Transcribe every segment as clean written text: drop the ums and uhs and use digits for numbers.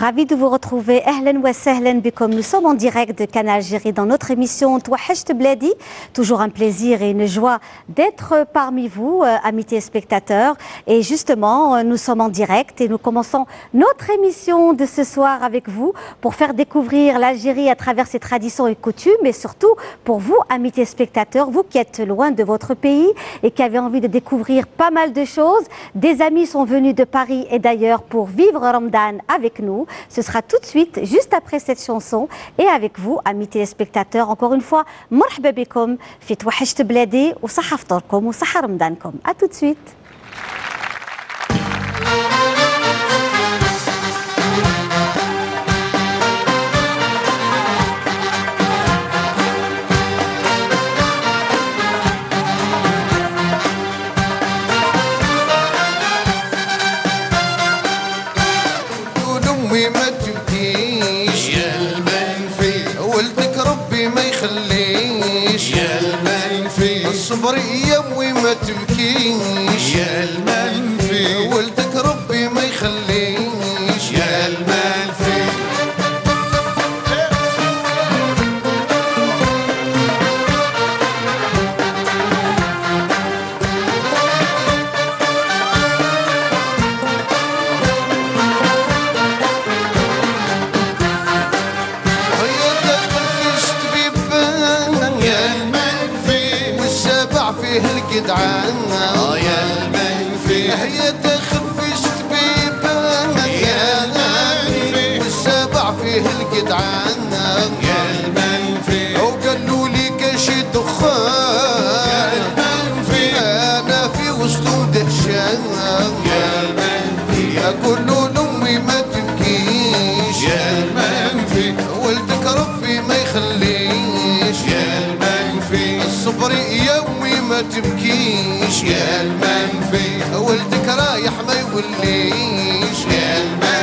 Ravi de vous retrouver. Ahlan wa sahlan bikom. Nous sommes en direct de Canal Algérie dans notre émission Touachecht Bladi. Toujours un plaisir et une joie d'être parmi vous, amis téléspectateurs. Et justement, nous sommes en direct et nous commençons notre émission de ce soir avec vous pour faire découvrir l'Algérie à travers ses traditions et coutumes, mais surtout pour vous, amis téléspectateurs, vous qui êtes loin de votre pays et qui avez envie de découvrir pas mal de choses. Des amis sont venus de Paris et d'ailleurs pour vivre Ramadan avec nous. Ce sera tout de suite, juste après cette chanson. Et avec vous, amis téléspectateurs, encore une fois, مرحبا بكم في توحشت بلادي وصحة فطوركم وصحة رمضانكم. À tout de suite. صبر يموي ما تبكيش يا المنفي ولدك ربي ما يخليش يا المنفي هيا دخل في شتبيبان يا المنفي والسبع فيه الجدعان يا المنفي هيا دخل في شتبيبان يا المنفي والسبع فيه الجدعان يا المنفي وقالوا لي كاشي دخان يا المنفي انا في وسطهم دهشان يا المنفي اقولوا لامي ما تبكيش يا المنفي ولدك ربي ما يخليش يا المنفي الصبر يومي ما تبكيش يا المنفي ولدك رايح ما يوليش يا المنفي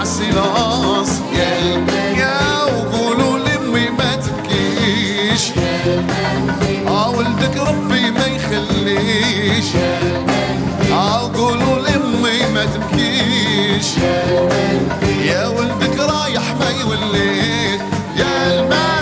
سلاص يا وقولوا لامي ما تبكيش ولدك ربي ما يخليش قولوا لامي ما تبكيش يا ولدك رايح ما يوليك يا المال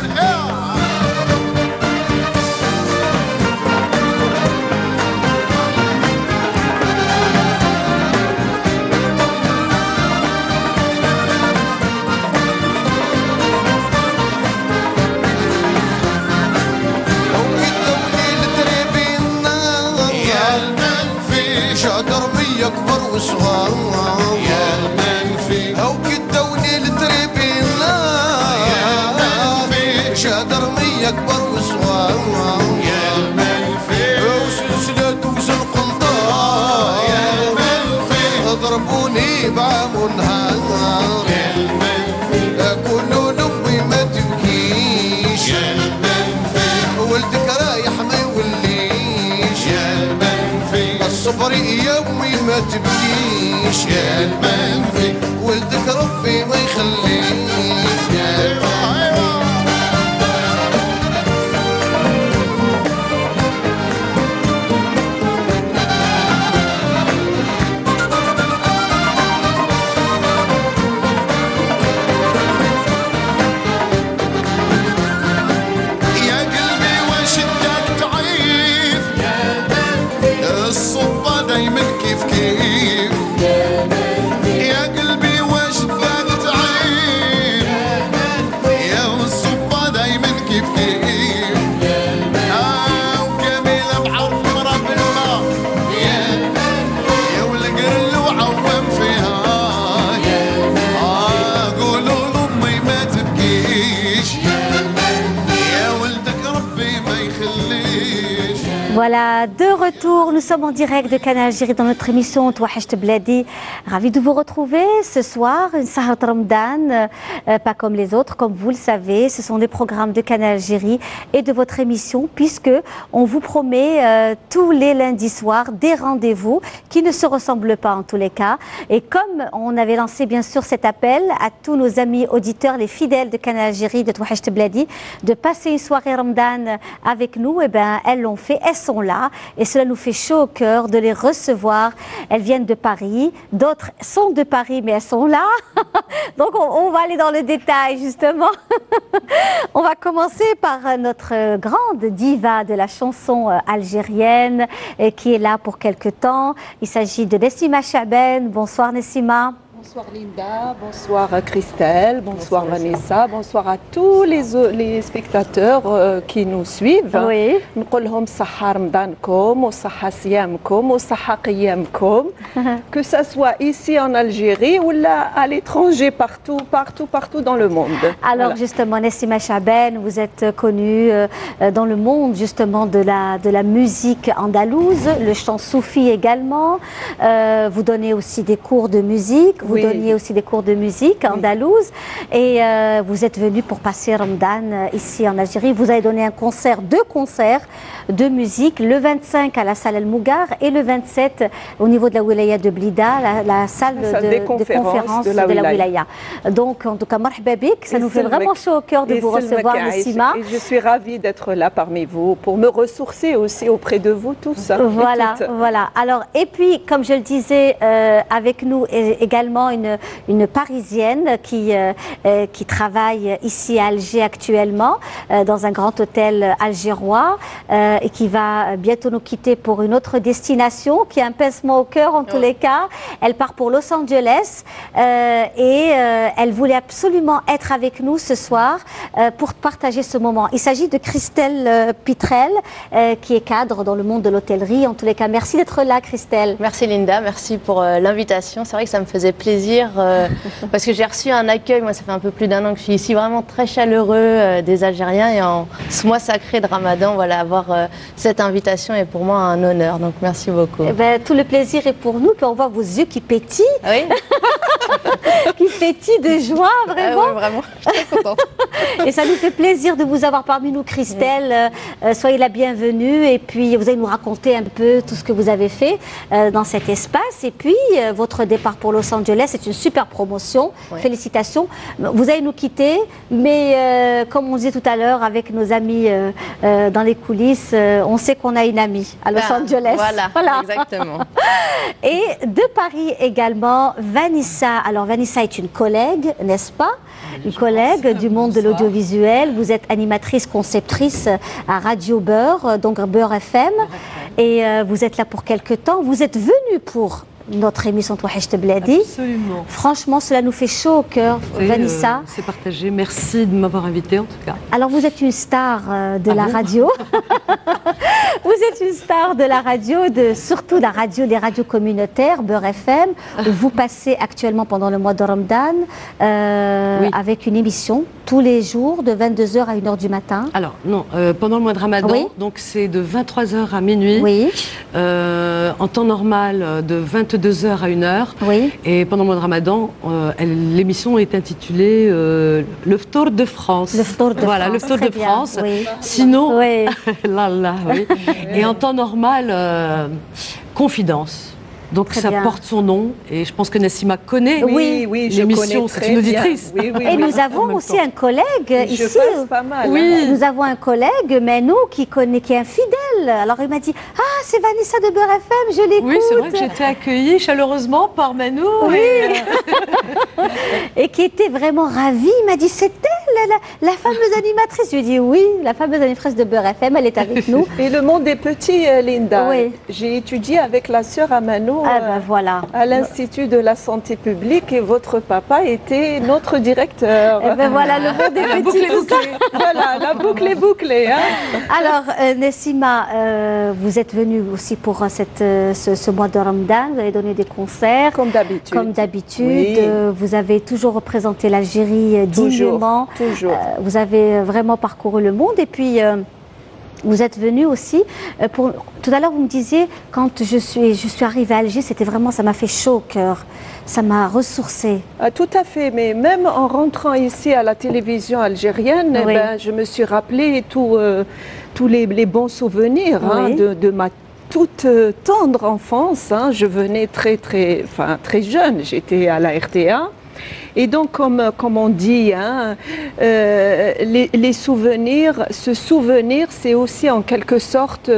اكبر وصغار يا المنفي هو كدوني لتريبينا يا المنفي شادر مي اكبر وصغار يا المنفي وسلسلة وزن قنطار يا المنفي ضربوني بعام ونهار يا المنفي كلوا لامي ما تبكيش يا المنفي ولدك رايح ما يوليش يا المنفي الصبر يومي ما تبكيش يا المنفي ولدك ربي ما يخليش يا المنفي يا قلبي وش بدك تعيف يا المنفي الصبة دايما كيف كيف يا قلبي وش بدك تعيش Voilà, de retour, nous sommes en direct de Canal Algérie dans notre émission Touahecht Bladi. Ravi de vous retrouver ce soir, une Sahar Ramadan, pas comme les autres, comme vous le savez. Ce sont les programmes de Canal Algérie et de votre émission, puisque on vous promet tous les lundis soirs des rendez-vous qui ne se ressemblent pas en tous les cas. Et comme on avait lancé bien sûr cet appel à tous nos amis auditeurs, les fidèles de Canal Algérie, de Touahecht Bladi, de passer une soirée Ramadan avec nous, et ben elles l'ont fait. Elles sont là et cela nous fait chaud au cœur de les recevoir. Elles viennent de Paris, d'autres sont de Paris mais elles sont là. Donc on va aller dans le détail justement. On va commencer par notre grande diva de la chanson algérienne qui est là pour quelque temps. Il s'agit de Nessima Chaben. Bonsoir Nessima. Bonsoir Linda, bonsoir Christelle, bonsoir Vanessa, bonsoir à tous les spectateurs qui nous suivent. Oui. نقولهم صحة رمضانكم وصحة صيامكم وصحة قيامكم. Que ça soit ici en Algérie ou là à l'étranger, partout dans le monde. Alors voilà. Justement, Nessima Chaben, vous êtes connue dans le monde justement de la musique andalouse, le chant soufi également. Vous donnez aussi des cours de musique. Vous donniez aussi des cours de musique andalouse et vous êtes venu pour passer Ramadan ici en Algérie. Vous avez donné deux concerts de musique, le 25 à la salle El Mougar et le 27 au niveau de la wilaya de Blida, la salle de conférence de la wilaya. Donc en tout cas, marhaba bik, ça nous fait vraiment chaud au cœur de vous recevoir Nessima. Et je suis ravie d'être là parmi vous pour me ressourcer aussi auprès de vous tous. Voilà, voilà. Alors et puis comme je le disais, avec nous également une Parisienne qui travaille ici à Alger actuellement dans un grand hôtel algérois et qui va bientôt nous quitter pour une autre destination qui a un pincement au cœur en tous les cas. Elle part pour Los Angeles et elle voulait absolument être avec nous ce soir pour partager ce moment. Il s'agit de Christelle Pitrel qui est cadre dans le monde de l'hôtellerie. En tous les cas, merci d'être là Christelle. Merci Linda, merci pour l'invitation. C'est vrai que ça me faisait plaisir parce que j'ai reçu un accueil, moi ça fait un peu plus d'un an que je suis ici, vraiment très chaleureux des Algériens et en ce mois sacré de Ramadan, voilà, avoir cette invitation est pour moi un honneur, donc merci beaucoup. Eh ben, tout le plaisir est pour nous, puis on voit vos yeux qui pétillent, oui. qui pétillent de joie, vraiment. Oui, vraiment, je suis très contente. Et ça nous fait plaisir de vous avoir parmi nous Christelle, soyez la bienvenue et puis vous allez nous raconter un peu tout ce que vous avez fait dans cet espace et puis votre départ pour Los Angeles, c'est une super promotion, félicitations. Vous allez nous quitter, mais comme on disait tout à l'heure avec nos amis dans les coulisses, on sait qu'on a une amie à Los Angeles. Voilà, exactement. Et de Paris également, Vanessa. Alors Vanessa est une collègue, n'est-ce pas? Une collègue du monde de l'audiovisuel. Vous êtes animatrice, conceptrice à Radio Beurre, donc Beurre FM. Et vous êtes là pour quelque temps. Vous êtes venue pour notre émission Touahecht Bladi. Absolument. Franchement, cela nous fait chaud au cœur, Vanessa. C'est partagé. Merci de m'avoir invitée en tout cas. Alors, vous êtes une star de la radio. Vous êtes une star de la radio, surtout la radio, des radios communautaires, Beurre FM. Où vous passez actuellement pendant le mois de Ramadan avec une émission tous les jours de 22h à 1h du matin. Alors, non, pendant le mois de Ramadan, donc c'est de 23h à minuit. Oui. En temps normal, de 22h à 1h. Oui. Et pendant le mois de Ramadan, l'émission est intitulée Le Ftour de France. Le Ftour de voilà, France. Le Ftour de bien. France. Oui. Sinon, oui. là, oui. Et en temps normal, Confidence. Donc Très ça bien. porte son nom et je pense que Nessima connaît Oui, je l'émission, connais c'est très une auditrice. bien. Oui, Et nous avons aussi un collègue je ici. passe pas mal. Oui. Nous avons un collègue, Menou, qui est un fidèle. Alors il m'a dit, ah c'est Vanessa de Beurre FM, je l'écoute. Oui, c'est vrai que j'étais accueillie chaleureusement par Manou. Oui. Et qui était vraiment ravie. Il m'a dit, c'est elle, la fameuse animatrice. Je lui ai dit, oui, la fameuse animatrice de Beurre FM, elle est avec nous. Et le monde est petit, Linda. Oui. J'ai étudié avec la sœur Amano Ah ben voilà. à l'Institut de la santé publique et votre papa était notre directeur. Eh ben voilà, le monde est La boucle petit. est bouclée. Voilà, la boucle est bouclée. Hein. Alors, Nessima, vous êtes venue aussi pour ce mois de Ramadan. Vous avez donné des concerts. Comme d'habitude. Comme d'habitude. Oui. Vous avez toujours représenté l'Algérie dignement. Toujours. Vous avez vraiment parcouru le monde. Et puis, Vous êtes venu aussi tout à l'heure vous me disiez quand je suis arrivée à Alger, c'était vraiment, ça m'a fait chaud au cœur, ça m'a ressourcée. Ah, tout à fait, mais même en rentrant ici à la télévision algérienne, Oui. je me suis rappelé tous les bons souvenirs Oui. de ma toute tendre enfance. Je venais très jeune, j'étais à la RTA. Et donc, comme on dit, les souvenirs, se souvenir, c'est aussi en quelque sorte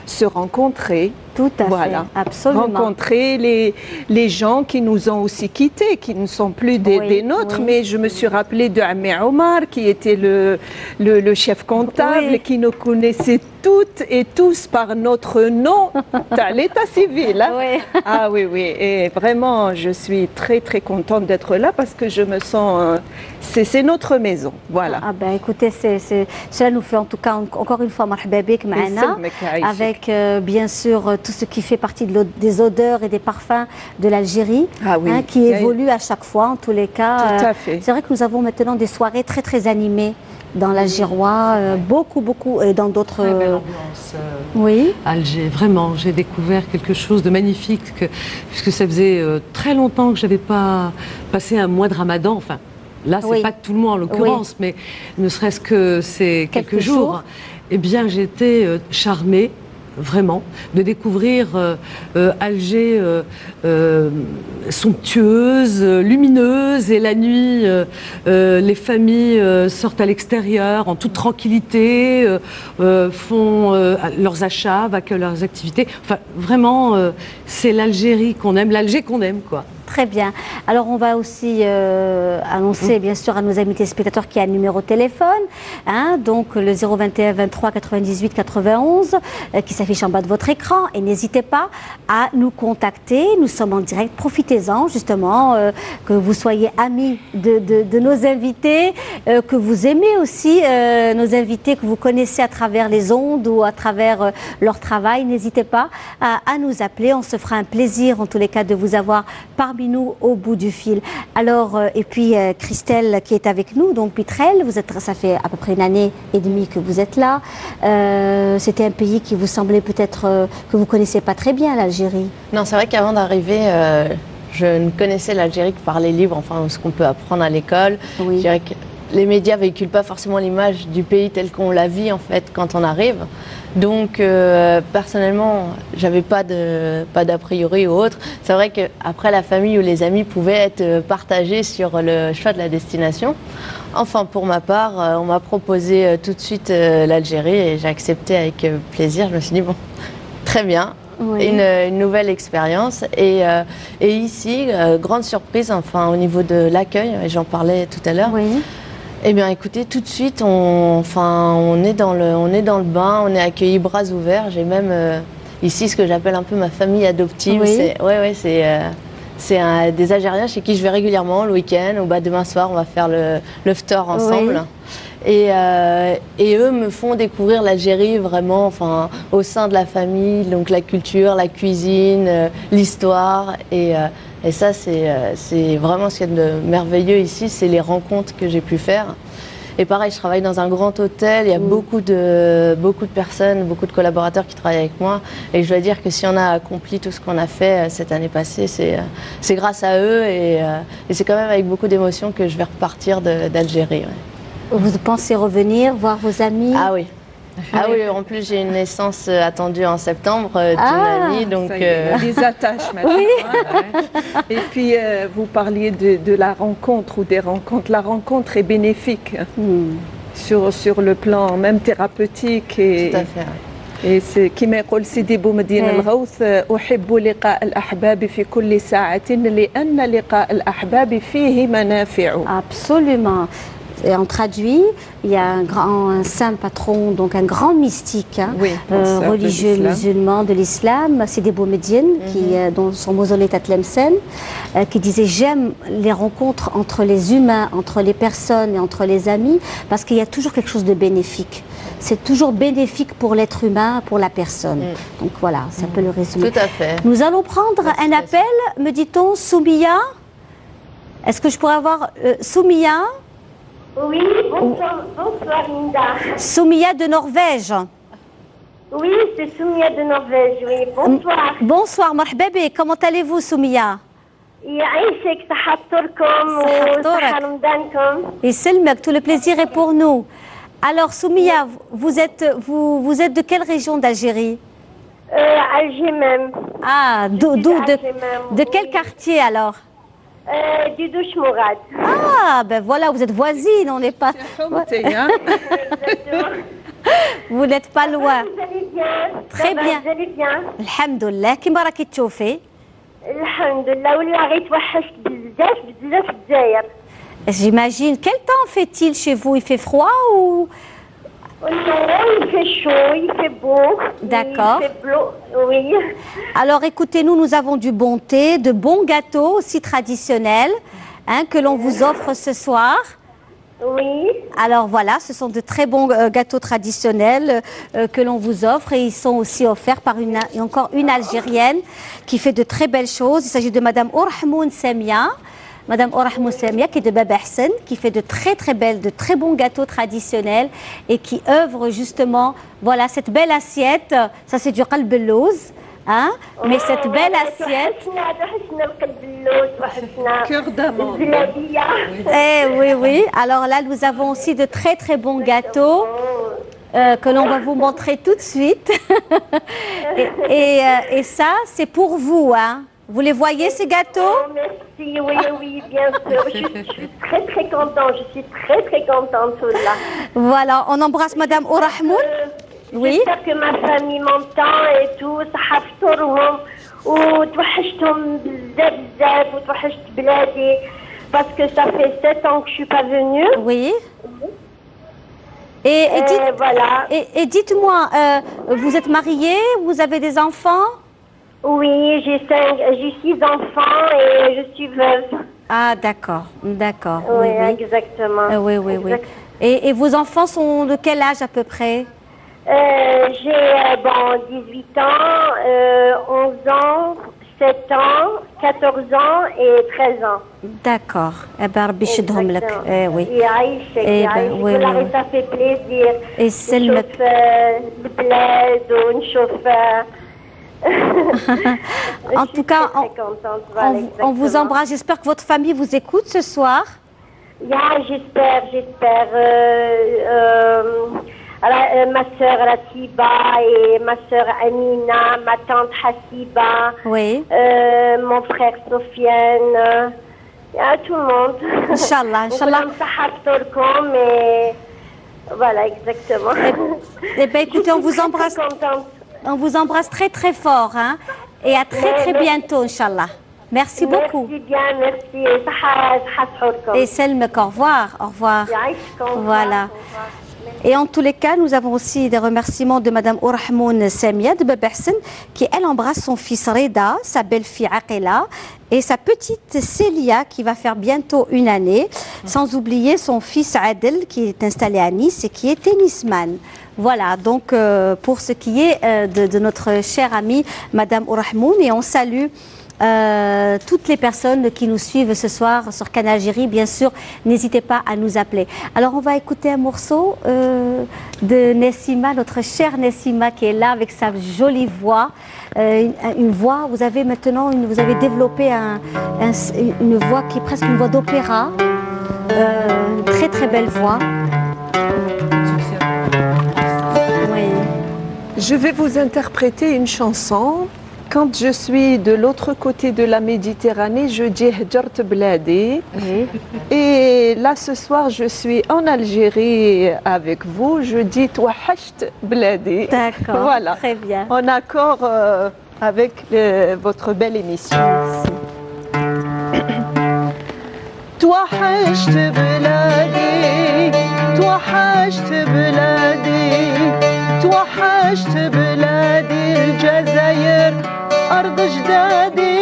se rencontrer. Tout à Voilà. fait, absolument. Rencontrer les gens qui nous ont aussi quittés, qui ne sont plus des nôtres, oui. mais je me suis rappelée de Ami Omar, qui était le chef comptable, Oui. qui nous connaissait toutes et tous par notre nom à l'état civil. Oui. Ah oui, oui, et vraiment, je suis très, très contente d'être là parce que je me sens... c'est notre maison, voilà. Ah ben écoutez, cela nous fait en tout cas encore une fois marhaba bik معنا, avec bien sûr tout ce qui fait partie des odeurs et des parfums de l'Algérie, Ah oui. qui évoluent à chaque fois en tous les cas. Tout à fait. C'est vrai que nous avons maintenant des soirées très très animées dans l'Algérois, beaucoup et dans d'autres... Très belle ambiance. Oui. Alger, vraiment, j'ai découvert quelque chose de magnifique, puisque ça faisait très longtemps que je n'avais pas passé un mois de Ramadan. Enfin, là, c'est Oui. pas tout le mois en l'occurrence, mais ne serait-ce que ces quelques jours. Eh bien, j'étais charmée, vraiment, de découvrir Alger somptueuse, lumineuse, et la nuit, les familles sortent à l'extérieur en toute tranquillité, font leurs achats, vaquent leurs activités. Enfin, vraiment, c'est l'Algérie qu'on aime, l'Alger qu'on aime, quoi. Très bien. Alors, on va aussi annoncer, bien sûr, à nos amis téléspectateurs qu'il y a un numéro de téléphone, donc le 021 23 98 91, qui s'affiche en bas de votre écran. Et n'hésitez pas à nous contacter. Nous sommes en direct. Profitez-en, justement, que vous soyez amis de nos invités, que vous aimez aussi nos invités que vous connaissez à travers les ondes ou à travers leur travail. N'hésitez pas à nous appeler. On se fera un plaisir, en tous les cas, de vous avoir parmi nous au bout du fil. Alors, et puis Christelle qui est avec nous, donc Pitrel, ça fait à peu près 1 année et demie que vous êtes là. C'était un pays qui vous semblait peut-être que vous connaissez pas très bien, l'Algérie. Non, c'est vrai qu'avant d'arriver, je ne connaissais l'Algérie que par les livres, enfin ce qu'on peut apprendre à l'école. Oui. Je dirais que les médias véhiculent pas forcément l'image du pays tel qu'on la vit en fait quand on arrive. Donc personnellement, j'avais pas d'a priori ou autre. C'est vrai qu'après la famille ou les amis pouvaient être partagés sur le choix de la destination. Enfin, pour ma part, on m'a proposé tout de suite l'Algérie et j'ai accepté avec plaisir. Je me suis dit bon, très bien. Oui. Une nouvelle expérience et ici, grande surprise, enfin au niveau de l'accueil, et j'en parlais tout à l'heure. Oui. Eh bien, écoutez, tout de suite, on est dans le bain, on est accueillis bras ouverts. J'ai même ici ce que j'appelle un peu ma famille adoptive. Oui. C'est des Algériens chez qui je vais régulièrement le week-end. Ou demain soir, on va faire le iftar ensemble. Oui. Et eux me font découvrir l'Algérie vraiment, enfin, au sein de la famille, donc la culture, la cuisine, l'histoire et ça, c'est vraiment ce qu'il y a de merveilleux ici, c'est les rencontres que j'ai pu faire. Et pareil, je travaille dans un grand hôtel, il y a beaucoup de personnes, beaucoup de collaborateurs qui travaillent avec moi. Et je dois dire que si on a accompli tout ce qu'on a fait cette année passée, c'est grâce à eux. Et c'est quand même avec beaucoup d'émotion que je vais repartir d'Algérie. Ouais. Vous pensez revenir, voir vos amis? Ah oui. Ah oui, en plus j'ai une naissance attendue en septembre d'une amie, donc des attaches maintenant. Oui. Et puis vous parliez de la rencontre ou des rencontres. La rencontre est bénéfique sur le plan même thérapeutique et. Tout à fait. Et كما يقول سيدي بومدين الغوث أحب لقاء الأحباب في كل ساعة لأن لقاء الأحباب فيه منافع. Absolument. Et en traduit, il y a un saint patron, donc un grand mystique, religieux musulman de l'islam, Sidi Boumediene, dont son mausolée est à Tlemcen, qui disait « J'aime les rencontres entre les humains, entre les personnes et entre les amis, parce qu'il y a toujours quelque chose de bénéfique. C'est toujours bénéfique pour l'être humain, pour la personne. » Donc voilà, c'est un peu le résumé. Tout à fait. Nous allons prendre un appel, me dit-on, Soumia. Est-ce que je pourrais avoir Soumia? Oui, bonsoir Linda. Soumia de Norvège. Oui, c'est Soumia de Norvège, oui. Bonsoir. Bonsoir, مرحبا بك. Comment allez-vous, Soumia? يعيشك صحة فطوركم صحة وصحة فطورك. رمضانكم. Selmek, tout le plaisir est pour nous. Alors, Soumia, vous êtes de quelle région d'Algérie? Algémem. Ah, de quel quartier alors? Du Douche Mourad. Ah, ben voilà, vous êtes voisine, on n'est pas. Vous n'êtes pas loin. Vous allez bien? Très Ça va, bien. Vous allez bien? Alhamdoulilah, كيما راكي تشوفي؟ الحمد لله والله غير توحشت بزاف بزاف الجزائر. J'imagine. Quel temps fait-il chez vous? Il fait froid ou? Non, il fait chaud, il fait beau. D'accord. Il fait bleu, oui. Alors écoutez-nous, nous avons du bon thé, de bons gâteaux aussi traditionnels que l'on vous offre ce soir. Oui. Alors voilà, ce sont de très bons gâteaux traditionnels que l'on vous offre et ils sont aussi offerts par encore une Algérienne qui fait de très belles choses. Il s'agit de Madame Ourahmoun Samia. Madame Ourahmoun Samia qui est de Baba Hassan, qui fait de très bons gâteaux traditionnels et qui œuvre justement, voilà, cette belle assiette. Ça c'est du qalb al-louz. Hein? Mais cette belle assiette. Cœur d'amande. Oui. Alors là, nous avons aussi de très bons gâteaux que l'on va vous montrer tout de suite. et ça, c'est pour vous. Hein? Vous les voyez, ces gâteaux? Oh, merci, oui, bien sûr. Je suis très contente. Je suis très contente là. Voilà, on embrasse Madame Ourahmoun. Oui. J'espère que ma famille m'entend et tout. صحة فطورهم وتوحشتهم بزاف وتوحشت بلادي parce que ça fait 7 ans que je suis pas venue. Oui. Voilà. Et dites-moi, vous êtes mariée? Vous avez des enfants? Oui, j'ai 6 enfants et je suis veuve. Ah, d'accord. Oui, exactement. Oui. Et vos enfants sont de quel âge à peu près? J'ai 18 ans, 11 ans, 7 ans, 14 ans et 13 ans. D'accord. Eh ben, Rabbi يشدهم لك. Oui. يعيشك والله ça fait plaisir. يسلمك. نشوف البلاد ونشوف. En tout cas, on vous embrasse. J'espère que votre famille vous écoute ce soir. J'espère. Ma sœur Ratiba et ma sœur Amina, ma tante Hassiba, oui. Mon frère Sofiane, tout le monde. Inch'Allah. Mais voilà, exactement. Eh bien, écoutez, on vous embrasse. On vous embrasse très fort. Hein, et à très bientôt, Inch'Allah. Merci beaucoup. Merci bien, merci. Et Selmek, au revoir. Voilà. Et en tous les cas, nous avons aussi des remerciements de Madame Ourahmoun Samia de Baba Hassan, qui elle embrasse son fils Reda, sa belle-fille Aqila et sa petite Célia qui va faire bientôt 1 année, sans oublier son fils Adel qui est installé à Nice et qui est tennisman. Voilà, donc pour ce qui est de notre chère amie Madame Ourahmoun, et on salue toutes les personnes qui nous suivent ce soir sur Canal Algérie, bien sûr, n'hésitez pas à nous appeler. Alors on va écouter un morceau de Nessima, notre chère Nessima qui est là avec sa jolie voix, une voix, vous avez développé une voix qui est presque une voix d'opéra, une très belle voix. Oui. Je vais vous interpréter une chanson. Quand je suis de l'autre côté de la Méditerranée, je dis Hajart Bladi. Oui. Et là, ce soir, je suis en Algérie avec vous. Je dis Touahasht Bladi. D'accord. Voilà. Très bien. En accord avec votre belle émission. Touahasht Bladi. Touahasht Bladi. توحشت بلادي الجزائر أرض جدادي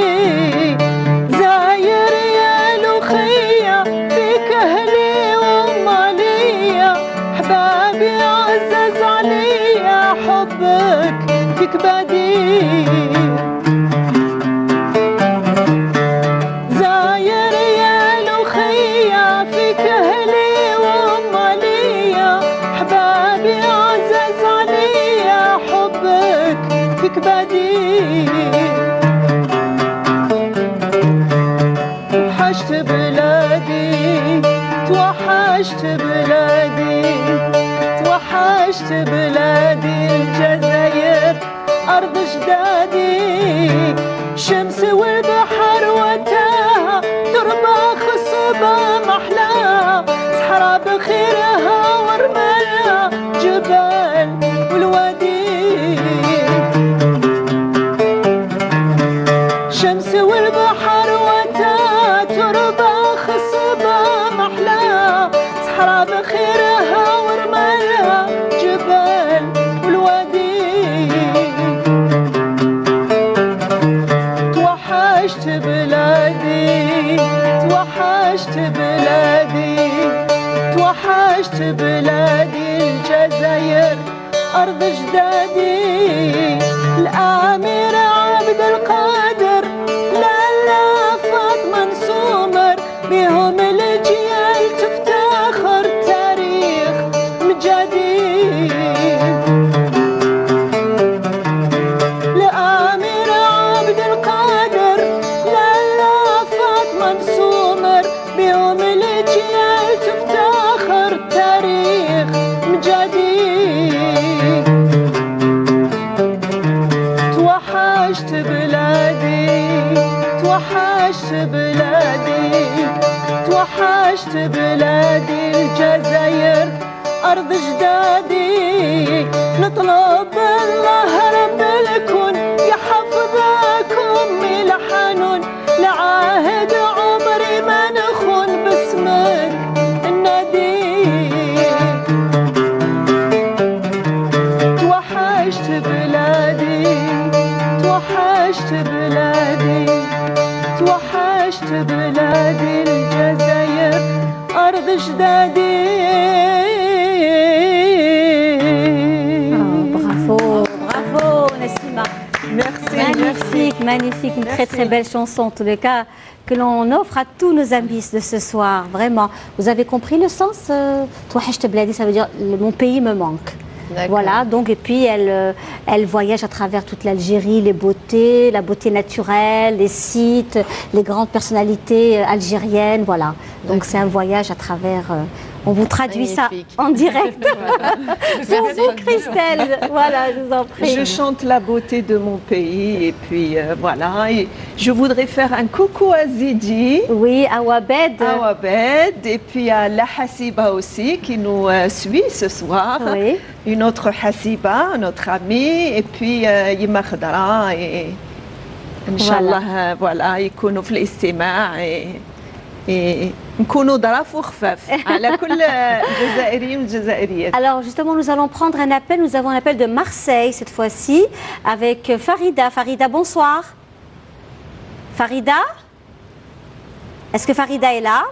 زاير يا لوخية فيك أهلي ومالية حبابي عزز عليا حبك فيك بادي زاير يا لوخية فيك أهلي ومالية حبابي عزز عليا حب توحشت بلادي توحشت بلادي الجزائر أرض جدادي شمس والبحر وتاها تربة خصبة محلاها صحراء بخيرها ورمالها جبال والوادي شمس والبحر وتاها تربة خصبة محلاها صحراء بخيرها ورمالها جبال والوادي توحشت بلادي توحشت بلادي توحشت بلادي الجزائر أرض جدادي الأمير عبد القادر لالا فاطمة نسومر بهم الأجيال تفتخر تاريخ مجادي الأمير عبد القادر لالا فاطمة نسومر بهم الأجيال تفتخر تاريخ مجادي توحشت بلادي توحشت بلادي توحشت بلادي الجزائر أرض جدادي نطلب الله رب الكون يحفظكم إلى حنون لعاهد عمري ما نخون باسمك النادي توحشت بلادي توحشت بلادي توحشت بلادي الجزائر أرض جدادي Bravo, bravo Nassima. Merci. Magnifique, magnifique, une très très belle chanson en tous les cas que l'on offre à tous nos amis de ce soir, vraiment. Vous avez compris le sens Touahcht Bladi, ça veut dire mon pays me manque. Voilà, donc et puis elle voyage à travers toute l'Algérie, les beautés, la beauté naturelle, les sites, les grandes personnalités algériennes, voilà. Donc c'est un voyage à travers. On vous traduit Magnifique. ça en direct. Pour vous, Christelle. Voilà, je vous en prie. Je chante la beauté de mon pays et puis voilà. Et je voudrais faire un coucou à Zidi. Oui, à Wabed. À Wabed et puis à la Hassiba aussi qui nous suit ce soir. Oui. Une autre Hassiba, notre amie, et puis Yima Khadra et Inch'Allah, voilà, يكونوا في الاستماع نكونوا ظراف وخفاف على كل الجزائريين والجزائريات. Alors justement, nous allons prendre un appel. Nous avons un appel de Marseille cette fois-ci avec Farida. Farida, bonsoir. Farida? Est-ce que Farida est là?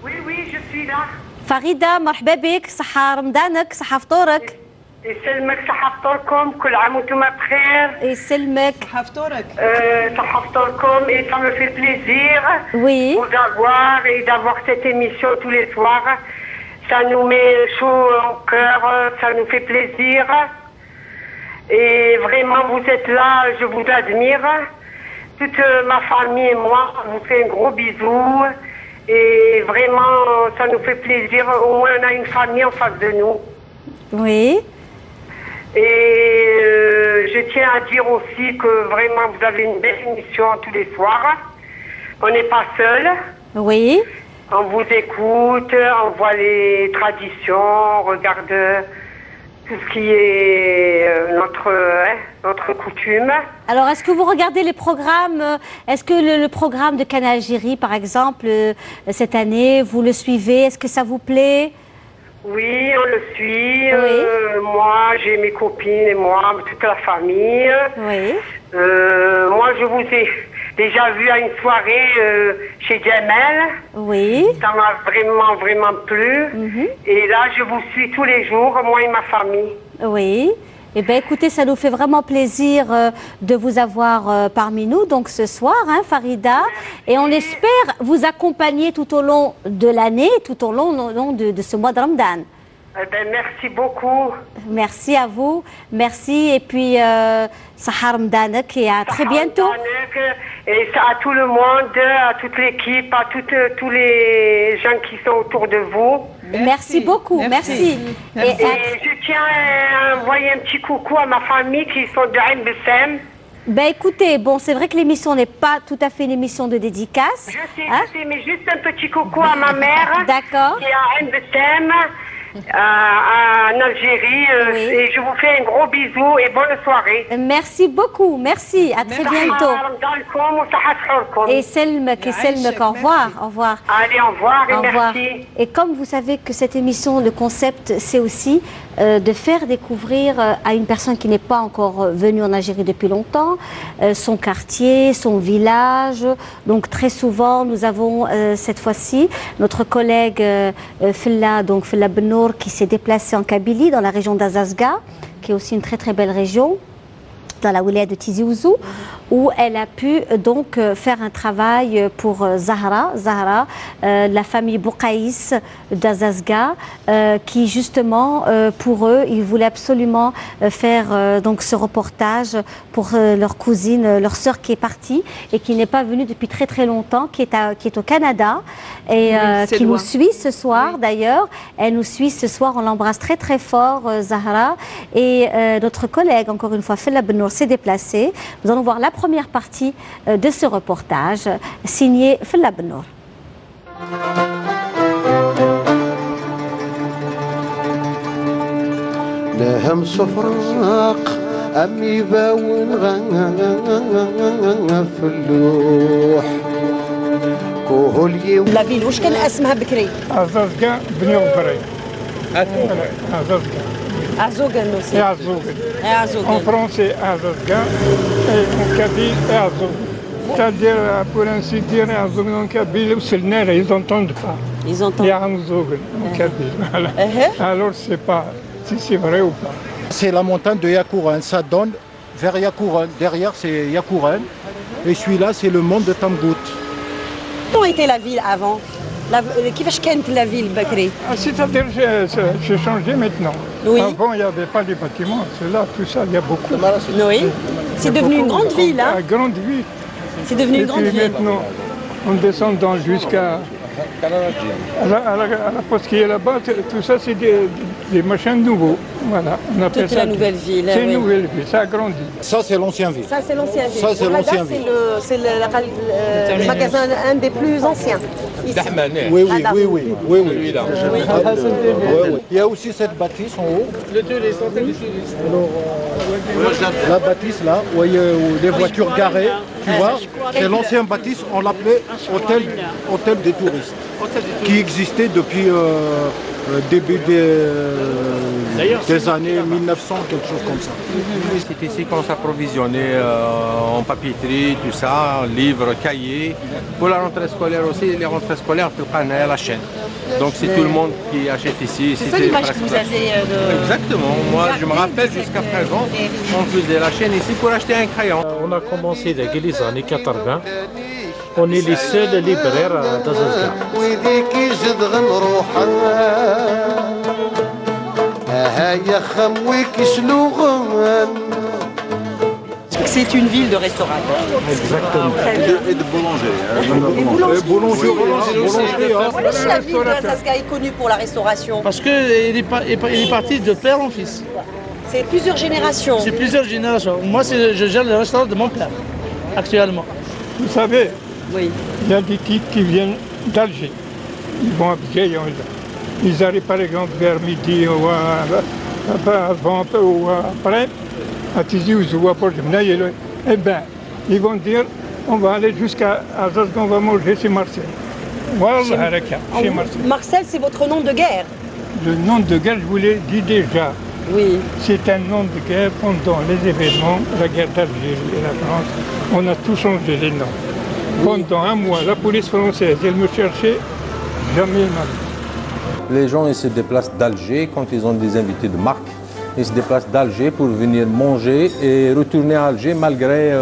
Oui, oui, je suis là. فريدة مرحبا بك صحة رمضانك صحة فطورك يسلمك صحة فطوركم كل عام وانتم بخير يسلمك حفطورك. صحة فطوركم et ça me fait plaisir Oui. vous avoir et d'avoir cette émission tous les soirs. Ça nous met chaud au cœur, ça nous fait plaisir. Et vraiment vous êtes là, je vous admire. Toute ma famille et moi, on vous fait un gros bisou. Et vraiment, ça nous fait plaisir. Au moins, on a une famille en face de nous. Oui. Et je tiens à dire aussi que vraiment, vous avez une belle émission tous les soirs. On n'est pas seul. Oui. On vous écoute, on voit les traditions, on regarde tout ce qui est notre coutume. Alors, est-ce que vous regardez les programmes? Est-ce que le programme de Canal Algérie, par exemple, cette année, vous le suivez? Est-ce que ça vous plaît? Oui, on le suit. Oui. Moi, j'ai mes copines et moi, toute la famille. Oui. Moi, je vous ai déjà vu à une soirée chez Jamel. Oui. Ça m'a vraiment, vraiment plu. Et là, je vous suis tous les jours, moi et ma famille. Oui. Eh bien, écoutez, ça nous fait vraiment plaisir de vous avoir parmi nous, donc ce soir, hein, Farida. Et on espère vous accompagner tout au long de l'année, tout au long de ce mois de Ramadan. Eh ben, merci beaucoup. Merci à vous. Merci. Et puis, Sahar Mdanek et à très bientôt. Et ça, à tout le monde, à toute l'équipe, à tous les gens qui sont autour de vous. Merci beaucoup. Merci. Et je tiens à envoyer un petit coucou à ma famille qui sont de Ain Bessem. Ben écoutez, bon, c'est vrai que l'émission n'est pas tout à fait une émission de dédicace. Je sais, mais juste un petit coucou à ma mère. D'accord. Qui est à Ain Bessem. En Algérie, et je vous fais un gros bisou et bonne soirée. Merci beaucoup, merci, à très bientôt. Et Selmek, au revoir, au revoir. Allez, au revoir et au revoir. merci. Et comme vous savez que cette émission, le concept, c'est aussi de faire découvrir à une personne qui n'est pas encore venue en Algérie depuis longtemps, son quartier, son village. Donc très souvent, nous avons cette fois-ci notre collègue Fella Benour qui s'est déplacée en Kabylie, dans la région d'Azazga, qui est aussi une très très belle région, dans la wilaya de Tizi Ouzou, où elle a pu donc faire un travail pour Zahra, la famille Boukaïs d'Azazga, qui justement, pour eux, ils voulaient absolument faire donc ce reportage pour leur cousine, leur sœur qui est partie et qui n'est pas venue depuis très très longtemps, qui est au Canada et qui nous suit ce soir d'ailleurs. Elle nous suit ce soir, on l'embrasse très très fort, Zahra. Et notre collègue, encore une fois, Fella Benour, s'est déplacé. Nous allons voir la première partie de ce reportage signé Fella Benour. نهم صفراق أمي باون في اللوح كهولي لا فيل واش كان اسمها بكري؟ عزازكا بني غفري عزازكا Azogan aussi. et Azogan. En français, Azazga, et en kabyle, Azogan. C'est-à-dire, pour ainsi dire, Azogan en kabyle, ou c'est le nerf, ils n'entendent pas. Ils entendent. Il y a Azogan en kabyle. Voilà. Alors, je ne sais pas si c'est vrai ou pas. C'est la montagne de Yakouren, ça donne vers Yakouren. Derrière, c'est Yakouren. Et celui-là, c'est le monde de Tamgout. Comment était la ville avant? كيفاش كانت la ville Bakri? C'est-à-dire, j'ai changé maintenant. Oui. Avant, il n'y avait pas les bâtiments. C'est là, tout ça, il y a beaucoup. Oui. C'est devenu une grande ville, hein? Une grande ville. C'est devenu une grande ville. Et puis maintenant, en descendant jusqu'à la poste qui est là-bas, tout ça, c'est des machins nouveaux. Voilà. On appelle Toute ça la nouvelle ville. C'est oui. une nouvelle ville, ça a grandi. Ça, c'est l'ancien ville. Ça, c'est l'ancienne ville. Ça, c'est l'ancien ville. C'est le magasin, un des plus anciens. Ici. Oui, oui, oui, oui, oui, oui. Il y a aussi cette bâtisse en haut. La bâtisse là, où il y a les voitures garées, tu vois, c'est l'ancien bâtisse, on l'appelait hôtel des touristes, qui existait depuis début des années 1900, quelque chose comme ça. C'est ici qu'on s'approvisionnait en papeterie, tout ça, livres, cahiers. Pour la rentrée scolaire aussi, les rentrées scolaires, la chaîne. Donc c'est tout le monde qui achète ici. C'est ça l'image que vous avez de... Exactement. Moi, je me rappelle jusqu'à présent, on faisait la chaîne ici pour acheter un crayon. On a commencé dès les années 80. On est les seuls libraires à Azazga. C'est une ville de restaurateurs. Exactement. Et de boulanger. Et boulangerie. Boulangerie. La ville d'Azazga est connue pour la restauration. Parce qu'il est parti de père en fils. C'est plusieurs générations. C'est plusieurs générations. Moi, je gère le restaurant de mon père, actuellement. Vous savez, oui. Il y a des types qui viennent d'Alger. Ils vont à Bjay, ils arrivent par exemple vers midi ou avant ou après, à Tizi Ouzou, à Port-Jemnaï. Eh bien, ils vont dire, on va aller jusqu'à Azazga, on va manger chez Marcel. Voilà, chez Marcel. Marcel, c'est votre nom de guerre? Le nom de guerre, je vous l'ai dit déjà. Oui. C'est un nom de guerre pendant les événements, la guerre d'Algérie et la France. On a tout changé les noms. Oui. Pendant un mois, la police française, elle me cherchait, jamais il m'a vu. Les gens ils se déplacent d'Alger quand ils ont des invités de marque. Ils se déplacent d'Alger pour venir manger et retourner à Alger malgré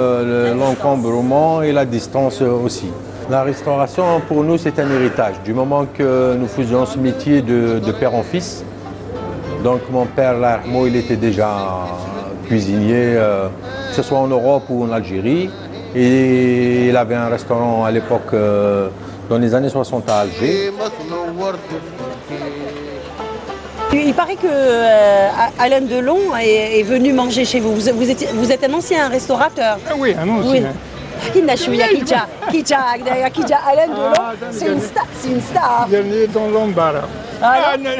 l'encombrement et la distance aussi. La restauration, pour nous, c'est un héritage. Du moment que nous faisions ce métier de père en fils, Donc mon père, là, il était déjà cuisinier, que ce soit en Europe ou en Algérie. Et il avait un restaurant à l'époque, dans les années 60 à Alger. Il paraît que Alain Delon est venu manger chez vous. Vous êtes un ancien restaurateur. Ah oui, un ancien. Alain Delon, c'est une star. Dernier dans l'embarras. Ah, Mais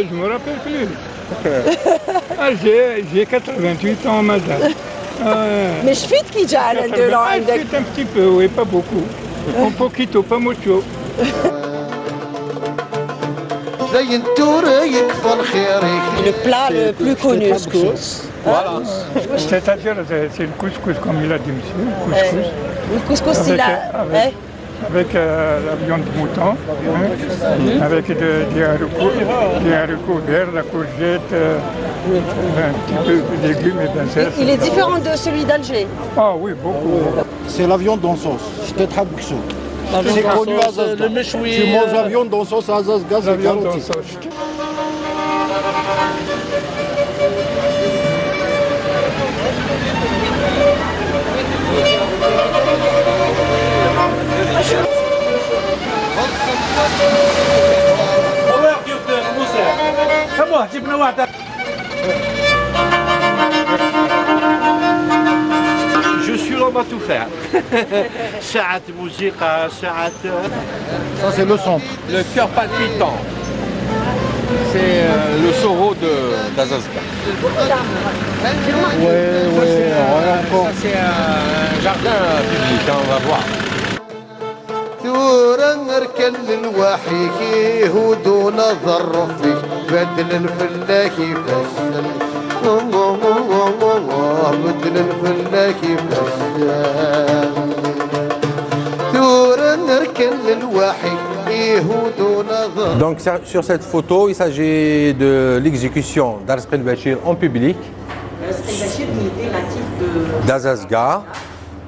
je me rappelle plus. J'ai 88 ans, madame. Mais je suis qui déjà Alain Delon. Je un petit peu, oui, pas beaucoup. Un poquito, pas mucho. Le plat le plus connu. Voilà. C'est-à-dire, c'est le couscous, comme il a dit monsieur. Le couscous, c'est là. Avec la viande de mouton, avec des haricots verts, la courgette, un petit peu de légumes et d'insectes. Il est différent de celui d'Alger. Ah oui, beaucoup. C'est la viande en sauce. C'est connu à Azazga. Tu manges la viande en sauce à Azazga, c'est garanti. Je suis l'homme à tout faire. Ça c'est le centre. Le cœur palpitant. C'est le Soro d'Azazga. Oui, encore. Ça c'est un jardin public, hein, on va voir. ثورا نركن للوحي ودون ظرف فيك بدل الفلاك يفشل بدل الفلاك يفشل ثورا نركن للوحي ودون ظرف. Donc sur cette photo, il s'agit de l'exécution d'Arsqel Bachir en public. D'Azazga.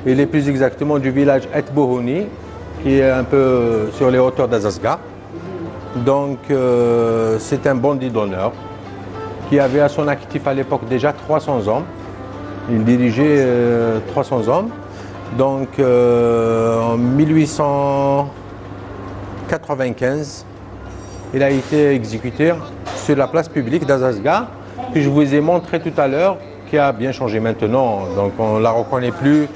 Il est plus exactement du village Et Bohouni, qui est un peu sur les hauteurs d'Azazga. Donc c'est un bandit d'honneur qui avait à son actif à l'époque déjà 300 hommes. Il dirigeait 300 hommes. Donc en 1895, il a été exécuté sur la place publique d'Azazga, que je vous ai montré tout à l'heure, qui a bien changé maintenant. Donc on ne la reconnaît plus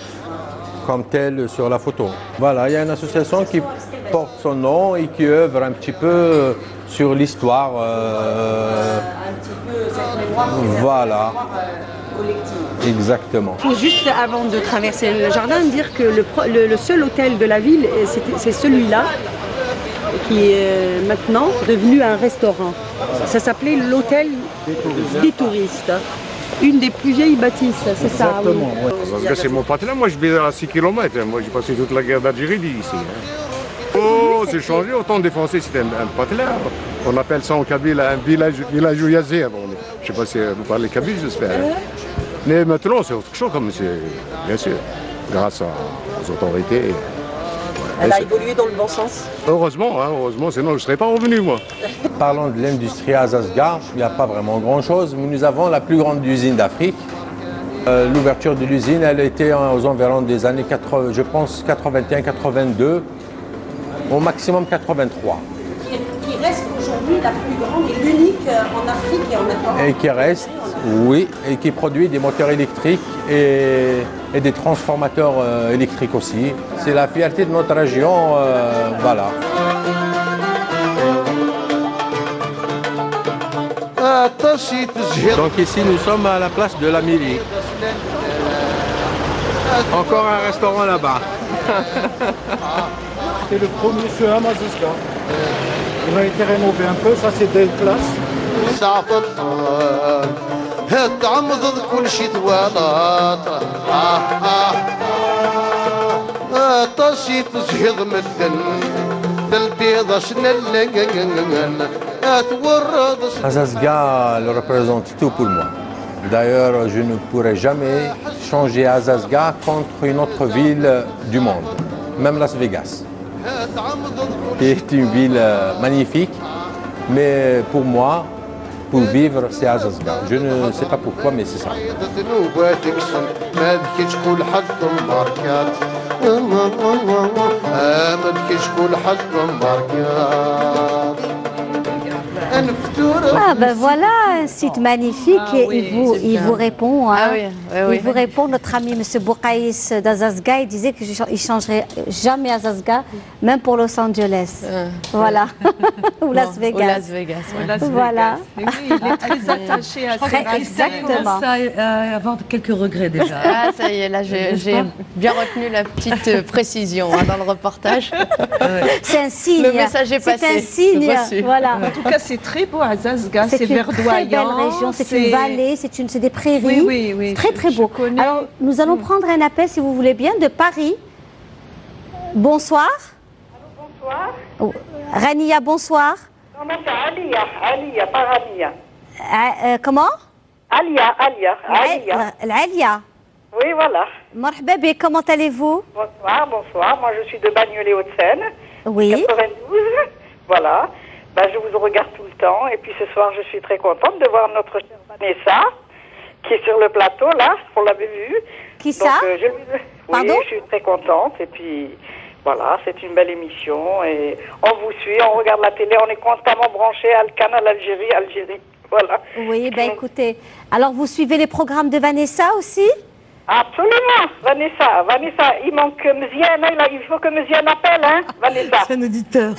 comme telle sur la photo. Voilà, il y a une association qui porte son nom et qui œuvre un petit peu sur l'histoire. Un petit peu cette mémoire. Voilà. Collective. Exactement. Il faut juste, avant de traverser le jardin, dire que le seul hôtel de la ville, c'est celui-là, qui est maintenant devenu un restaurant. Ça s'appelait l'hôtel des touristes. Une des plus vieilles bâtisses, c'est ça. Exactement, oui. Azazga, c'est mon patelin. Moi, je vis à 6 km. Moi, j'ai passé toute la guerre d'Algérie ici. Oh, c'est changé. Autant des Français, c'était un patelin. On appelle ça en Kabyle un village yazir. Je ne sais pas si vous parlez Kabyle, j'espère. Mais maintenant, c'est autre chose, comme c'est, bien sûr, grâce aux autorités. Elle a évolué dans le bon sens. Heureusement, hein, heureusement, sinon je ne serais pas revenu, moi. Parlons de l'industrie à Azazga, il n'y a pas vraiment grand-chose, mais nous avons la plus grande usine d'Afrique. L'ouverture de l'usine, elle était aux environs des années 80, je pense 81-82, au maximum 83. Qui reste aujourd'hui la plus grande et l'unique en Afrique et en Europe. Et qui reste, oui, et qui produit des moteurs électriques et des transformateurs électriques aussi. C'est la fierté de notre région, voilà. Donc ici nous sommes à la place de la mairie. Encore un restaurant là-bas. C'est le premier feu à Azazga. Il a été rénové un peu, ça c'est des classes. تعمض كل شي توالط طشي تجهض مدن البيضة شنلن اتورد. Azazga le représente tout pour moi. D'ailleurs, je ne pourrais jamais changer Azazga contre une autre ville du monde, même Las Vegas, qui est une ville magnifique, mais pour moi, pour vivre, c'est Azazga. Je ne sais pas pourquoi, mais c'est ça. Ah ben voilà, un site magnifique et il vous répond. Hein. Ah oui, oui. Il vous répond, notre ami M. Boukaïs d'Azazga, il disait qu'il ne changerait jamais Azazga, même pour Los Angeles. Voilà. Ou Las Vegas. Ou Las Vegas. Ouais. Voilà. Et oui, il est très attaché à ça. Exactement. Ça avoir quelques regrets déjà. Ah, ça y est, là, j'ai bien retenu la petite précision hein, dans le reportage. C'est un signe. Le message est passé. C'est un signe. Reçu. Voilà. En tout cas, c'est très beau Azazga, c'est C'est une verdoyant. très belle région, c'est une vallée, c'est des prairies. Oui. Très très beau. Alors, nous allons prendre un appel, si vous voulez bien, de Paris. Bonsoir. Bonsoir. Oh. Rania, bonsoir. Non, c'est Alia, pas Rania. Comment Alia. Alia. Oui, voilà. Marhaba bik, comment allez-vous? Bonsoir. Moi, je suis de Bagnolet-Haute-Seine. Oui. 92. Voilà. Ben, je vous regarde tout le temps. Et puis ce soir, je suis très contente de voir notre chère Vanessa, qui est sur le plateau, là. On l'avait vue. Qui ça? Oui, je suis très contente. Et puis, voilà, c'est une belle émission. Et on vous suit, on regarde la télé. On est constamment branchés à Canal Algérie. Voilà. Oui, ben écoutez. Alors, vous suivez les programmes de Vanessa aussi? Absolument, Vanessa, il manque Mziane, il faut que Mziane appelle, hein, Vanessa. C'est un auditeur.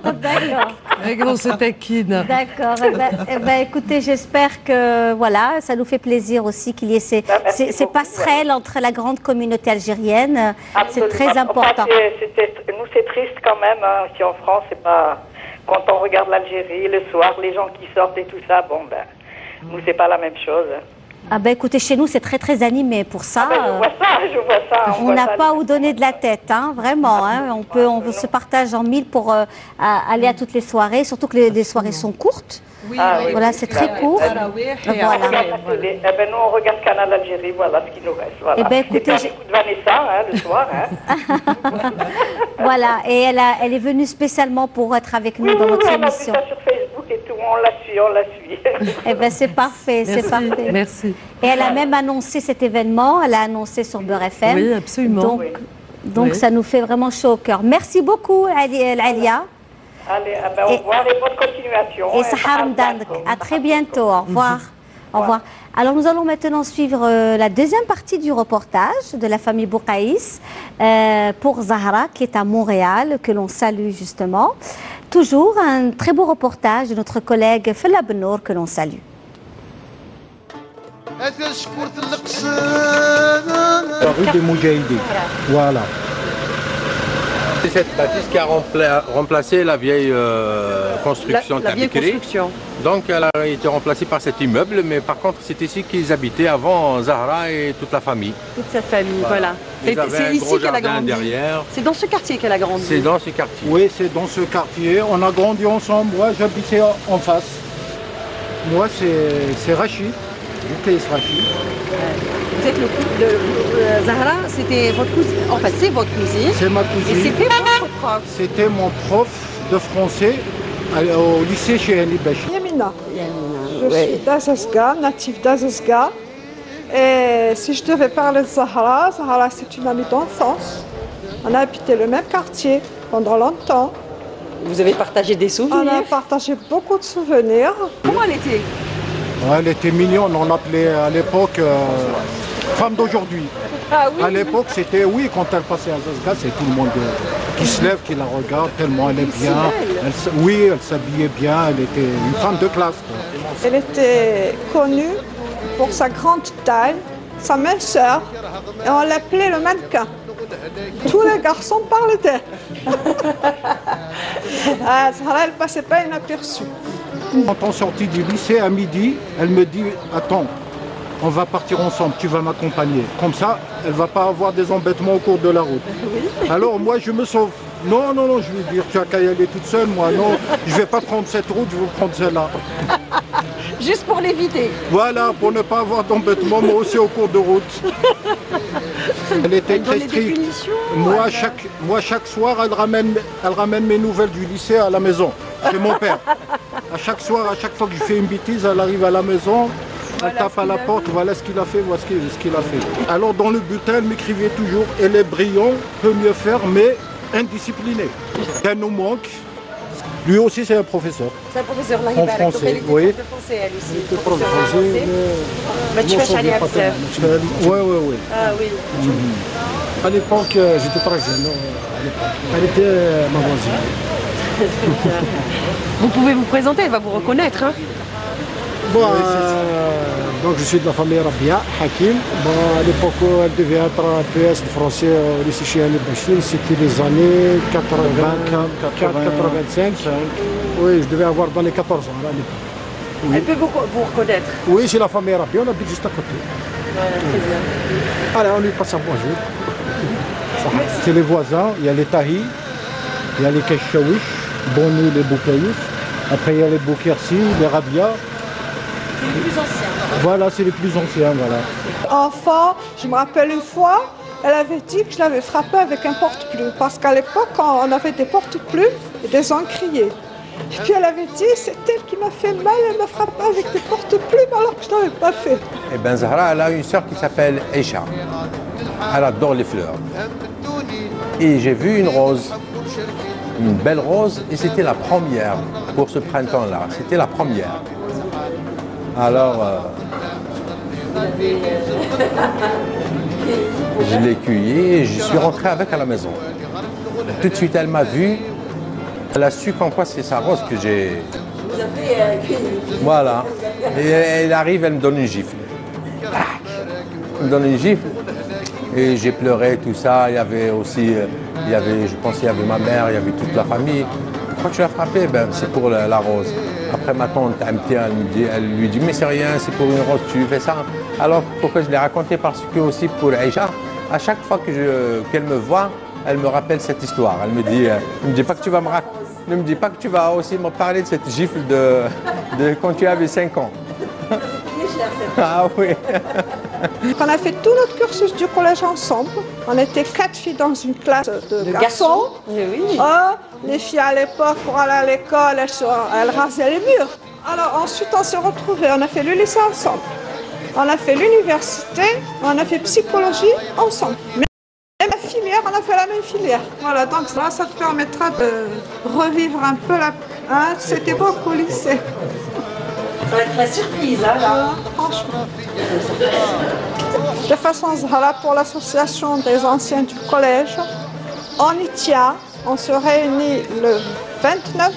D'accord. Avec on se taquine. D'accord. Eh ben, écoutez, j'espère que voilà, ça nous fait plaisir aussi qu'il y ait ces passerelles entre la grande communauté algérienne. C'est très important. Nous, c'est triste quand même, hein, ici en France, c'est pas... Quand on regarde l'Algérie, le soir, les gens qui sortent et tout ça, bon, ben, nous, c'est pas la même chose. Ah ben écoutez, chez nous c'est très très animé pour ça. Je vois ça. On n'a pas où donner de la tête, hein, vraiment. Hein, on se partage en mille pour aller à toutes les soirées, surtout que les soirées sont courtes. Oui, voilà, c'est très court. Voilà. Nous on regarde Canal Algérie, voilà ce qui nous reste. Voilà. Eh ben, écoutez, et puis, on écoute Vanessa hein, le soir. Hein. Voilà, et elle est venue spécialement pour être avec nous dans notre émission. On a vu ça sur Facebook et tout, on la suit. Eh bien, c'est parfait, c'est parfait. Merci. Et elle a même annoncé cet événement, elle a annoncé sur Beurre FM. Oui, absolument. Donc ça nous fait vraiment chaud au cœur. Merci beaucoup, Alia. Allez, au revoir et bonne continuation. Et Sahar Mdank, à très bientôt, au revoir. Au revoir. Alors nous allons maintenant suivre la deuxième partie du reportage de la famille Boukaïs pour Zahra qui est à Montréal, que l'on salue justement. Toujours un très beau reportage de notre collègue Fella Benour que l'on salue. La rue des Moudjahidines. Voilà. C'est cette bâtisse qui a remplacé la vieille construction La vieille Tabikri. construction. Donc elle a été remplacée par cet immeuble, mais par contre c'est ici qu'ils habitaient avant Zahra et toute la famille. Toute sa famille, voilà. Ils avaient C'est un ici gros qu'elle a jardin grandi. derrière. C'est dans ce quartier qu'elle a grandi. C'est dans ce quartier. Oui, c'est dans ce quartier. On a grandi ensemble. Moi, j'habitais en face. Moi, c'est Rachid. Boukaïs Rachid. Vous êtes le couple de Zahra, c'était votre cousine. Enfin, c'est votre cousine. C'est ma cousine. Et c'était votre prof. C'était mon prof de français au lycée chez Henri Bachir. Yamina. Je suis d'Azazga, native d'Azazga. Et si je devais parler de Zahra, Zahra c'est une amie d'enfance. On a habité le même quartier pendant longtemps. Vous avez partagé des souvenirs. On a partagé beaucoup de souvenirs. Comment elle était? Elle était mignonne, on l'appelait à l'époque femme d'aujourd'hui. Ah oui. À l'époque, c'était, oui, quand elle passait à Zazga, c'est tout le monde qui se lève, qui la regarde, tellement elle est bien. Oui, elle s'habillait bien, elle était une femme de classe. Quoi. Elle était connue pour sa grande taille, sa minceur, et on l'appelait le mannequin. Tous les garçons parlaient d'elle. Zahra, elle ne passait pas inaperçue. Quand on sortit du lycée à midi, elle me dit « Attends, on va partir ensemble, tu vas m'accompagner. » Comme ça, elle ne va pas avoir des embêtements au cours de la route. Oui. Alors moi, je me sauve. Non, je vais dire « Tu as qu'à y aller toute seule, moi. Non, je ne vais pas prendre cette route, je vais prendre celle-là. » Juste pour l'éviter. Voilà, pour ne pas avoir d'embêtements, moi aussi au cours de route. Elle était très stricte. Moi, chaque soir, elle ramène mes nouvelles du lycée à la maison, chez mon père. À chaque soir, à chaque fois que je fais une bêtise, elle arrive à la maison, elle tape à la porte, voilà ce qu'il a fait, voilà ce qu'il a fait. Alors dans le bulletin, elle m'écrivait toujours, elle est brillant, peut mieux faire, mais indiscipliné. Elle nous manque. Lui aussi, c'est un professeur. C'est un professeur là, En français, oui. de français, elle aussi. Il était prof de français, mais tu fais aller à Bzaf. Oui. Ah oui. À l'époque, j'étais très jeune. Elle était ma voisine. Vous pouvez vous présenter, elle va vous reconnaître. Hein. Bon, donc je suis de la famille Rabia, Hakim. Bon, à l'époque, elle devait être un PS de français au lycée Chiani Bachir. C'était les années 85. Oui, je devais avoir dans les 14 ans à l'époque. Oui. Elle peut vous reconnaître. Oui, c'est la famille Rabia, on habite juste à côté. Voilà, très bien. Allez, on lui passe un bonjour. C'est les voisins, il y a les Tahis, il y a les Keshawish, Bonou, les Boukaïs. Après, il y a les Boukirsi, les Rabia. C'est les plus anciens. Voilà, c'est les plus anciens, voilà. Enfant, je me rappelle une fois, elle avait dit que je l'avais frappée avec un porte-plume. Parce qu'à l'époque, quand on avait des porte-plumes et des encriers. Et puis elle avait dit, c'est elle qui m'a fait mal, elle m'a frappé avec des porte-plumes alors que je ne l'avais pas fait. Eh bien, Zahra, elle a une sœur qui s'appelle Aïcha. Elle adore les fleurs. Et j'ai vu une rose, une belle rose, et c'était la première pour ce printemps-là. C'était la première. Alors, je l'ai cueillie et je suis rentré avec à la maison. Tout de suite, elle m'a vu. Elle a su qu'en quoi c'est sa rose que j'ai... Voilà. Et elle arrive, elle me donne une gifle. Elle me donne une gifle. Et j'ai pleuré, tout ça. Il y avait aussi, je pense qu'il y avait ma mère, il y avait toute la famille. Pourquoi tu l'as frappé? Ben, c'est pour la rose. Après, ma tante, elle lui dit, mais c'est rien, c'est pour une rose, tu fais ça. Alors, pourquoi je l'ai raconté? Parce que aussi pour Aïcha, à chaque fois qu'elle me voit, elle me rappelle cette histoire. Elle me dit, ne me dis pas que tu vas ne me dis pas que tu vas aussi me parler de cette gifle de quand tu avais 5 ans. Ah oui. On a fait tout notre cursus du collège ensemble. On était 4 filles dans une classe de garçons. Oui. Les filles à l'époque, pour aller à l'école, elles rasaient les murs. Alors ensuite, on s'est retrouvés. On a fait le lycée ensemble. On a fait l'université. On a fait psychologie ensemble. Même la filière, on a fait la même filière. Voilà, donc là, ça te permettra de revivre un peu cette époque au lycée. Ça va être la surprise, hein, là. Franchement. De façon, voilà, pour l'association des anciens du collège, on y tient. On se réunit le 29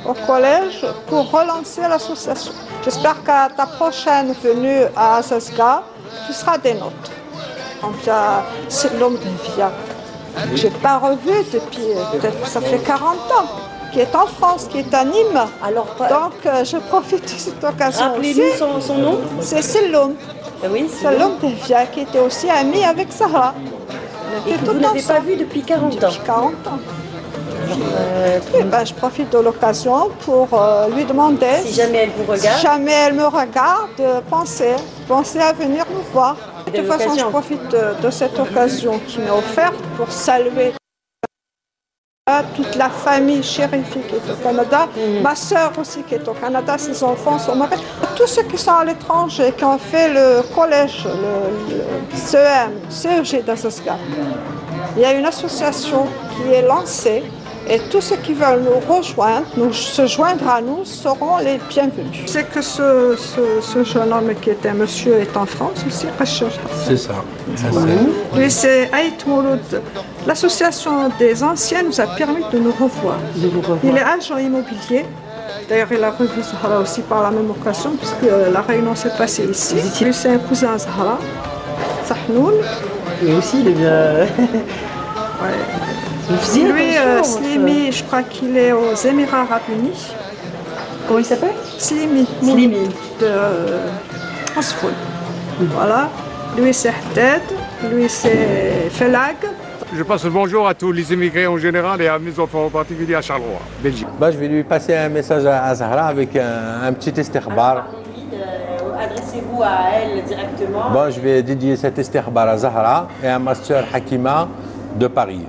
au collège pour relancer l'association. J'espère qu'à ta prochaine venue à Azazga, tu seras des nôtres. Donc, c'est l'homme de Via. Je n'ai pas revu depuis, peut-être ça fait 40 ans, qui est en France, qui est à Nîmes. Alors, donc, je profite de cette occasion. Rappelez-nous son nom. C'est l'homme. Oui, c'est l'homme de Via, qui était aussi ami avec Sarah. Et que vous n'avez pas vu depuis 40 ans. Depuis 40 ans. Je profite de l'occasion pour lui demander, si jamais elle vous regarde, si jamais elle me regarde, pensez à venir nous voir. De toute façon, je profite de cette occasion qui m'est offerte pour saluer toute la famille chérifique qui est au Canada, ma sœur aussi qui est au Canada, ses enfants, son mari, tous ceux qui sont à l'étranger, qui ont fait le collège, le CEM, CEG d'Azazga. Il y a une association qui est lancée. Et tous ceux qui veulent nous rejoindre, se joindre à nous, seront les bienvenus. Je sais que ce jeune homme qui était monsieur est en France aussi. C'est ça. Lui, c'est Aït Mouloud. L'association des anciens nous a permis de nous revoir. Il est agent immobilier. D'ailleurs, il a revu Zahra aussi par la même occasion, puisque la réunion s'est passée ici. Lui, c'est un cousin Zahra, Sahnoun. Et aussi, il est bien... Ouais. Lui, Slimi, je crois qu'il est aux Émirats Arabes Unis. Comment il s'appelle? Slimi. De Asfoul. Voilà. Lui, c'est Haddad. Lui, c'est Felag. Je passe le bonjour à tous les immigrés en général et à mes enfants en particulier à Charleroi, Belgique. Je vais lui passer un message à Zahra avec un petit istikhbar. Adressez-vous à elle directement. Je vais dédier cet istikhbar à Zahra et à ma sœur Hakima de Paris.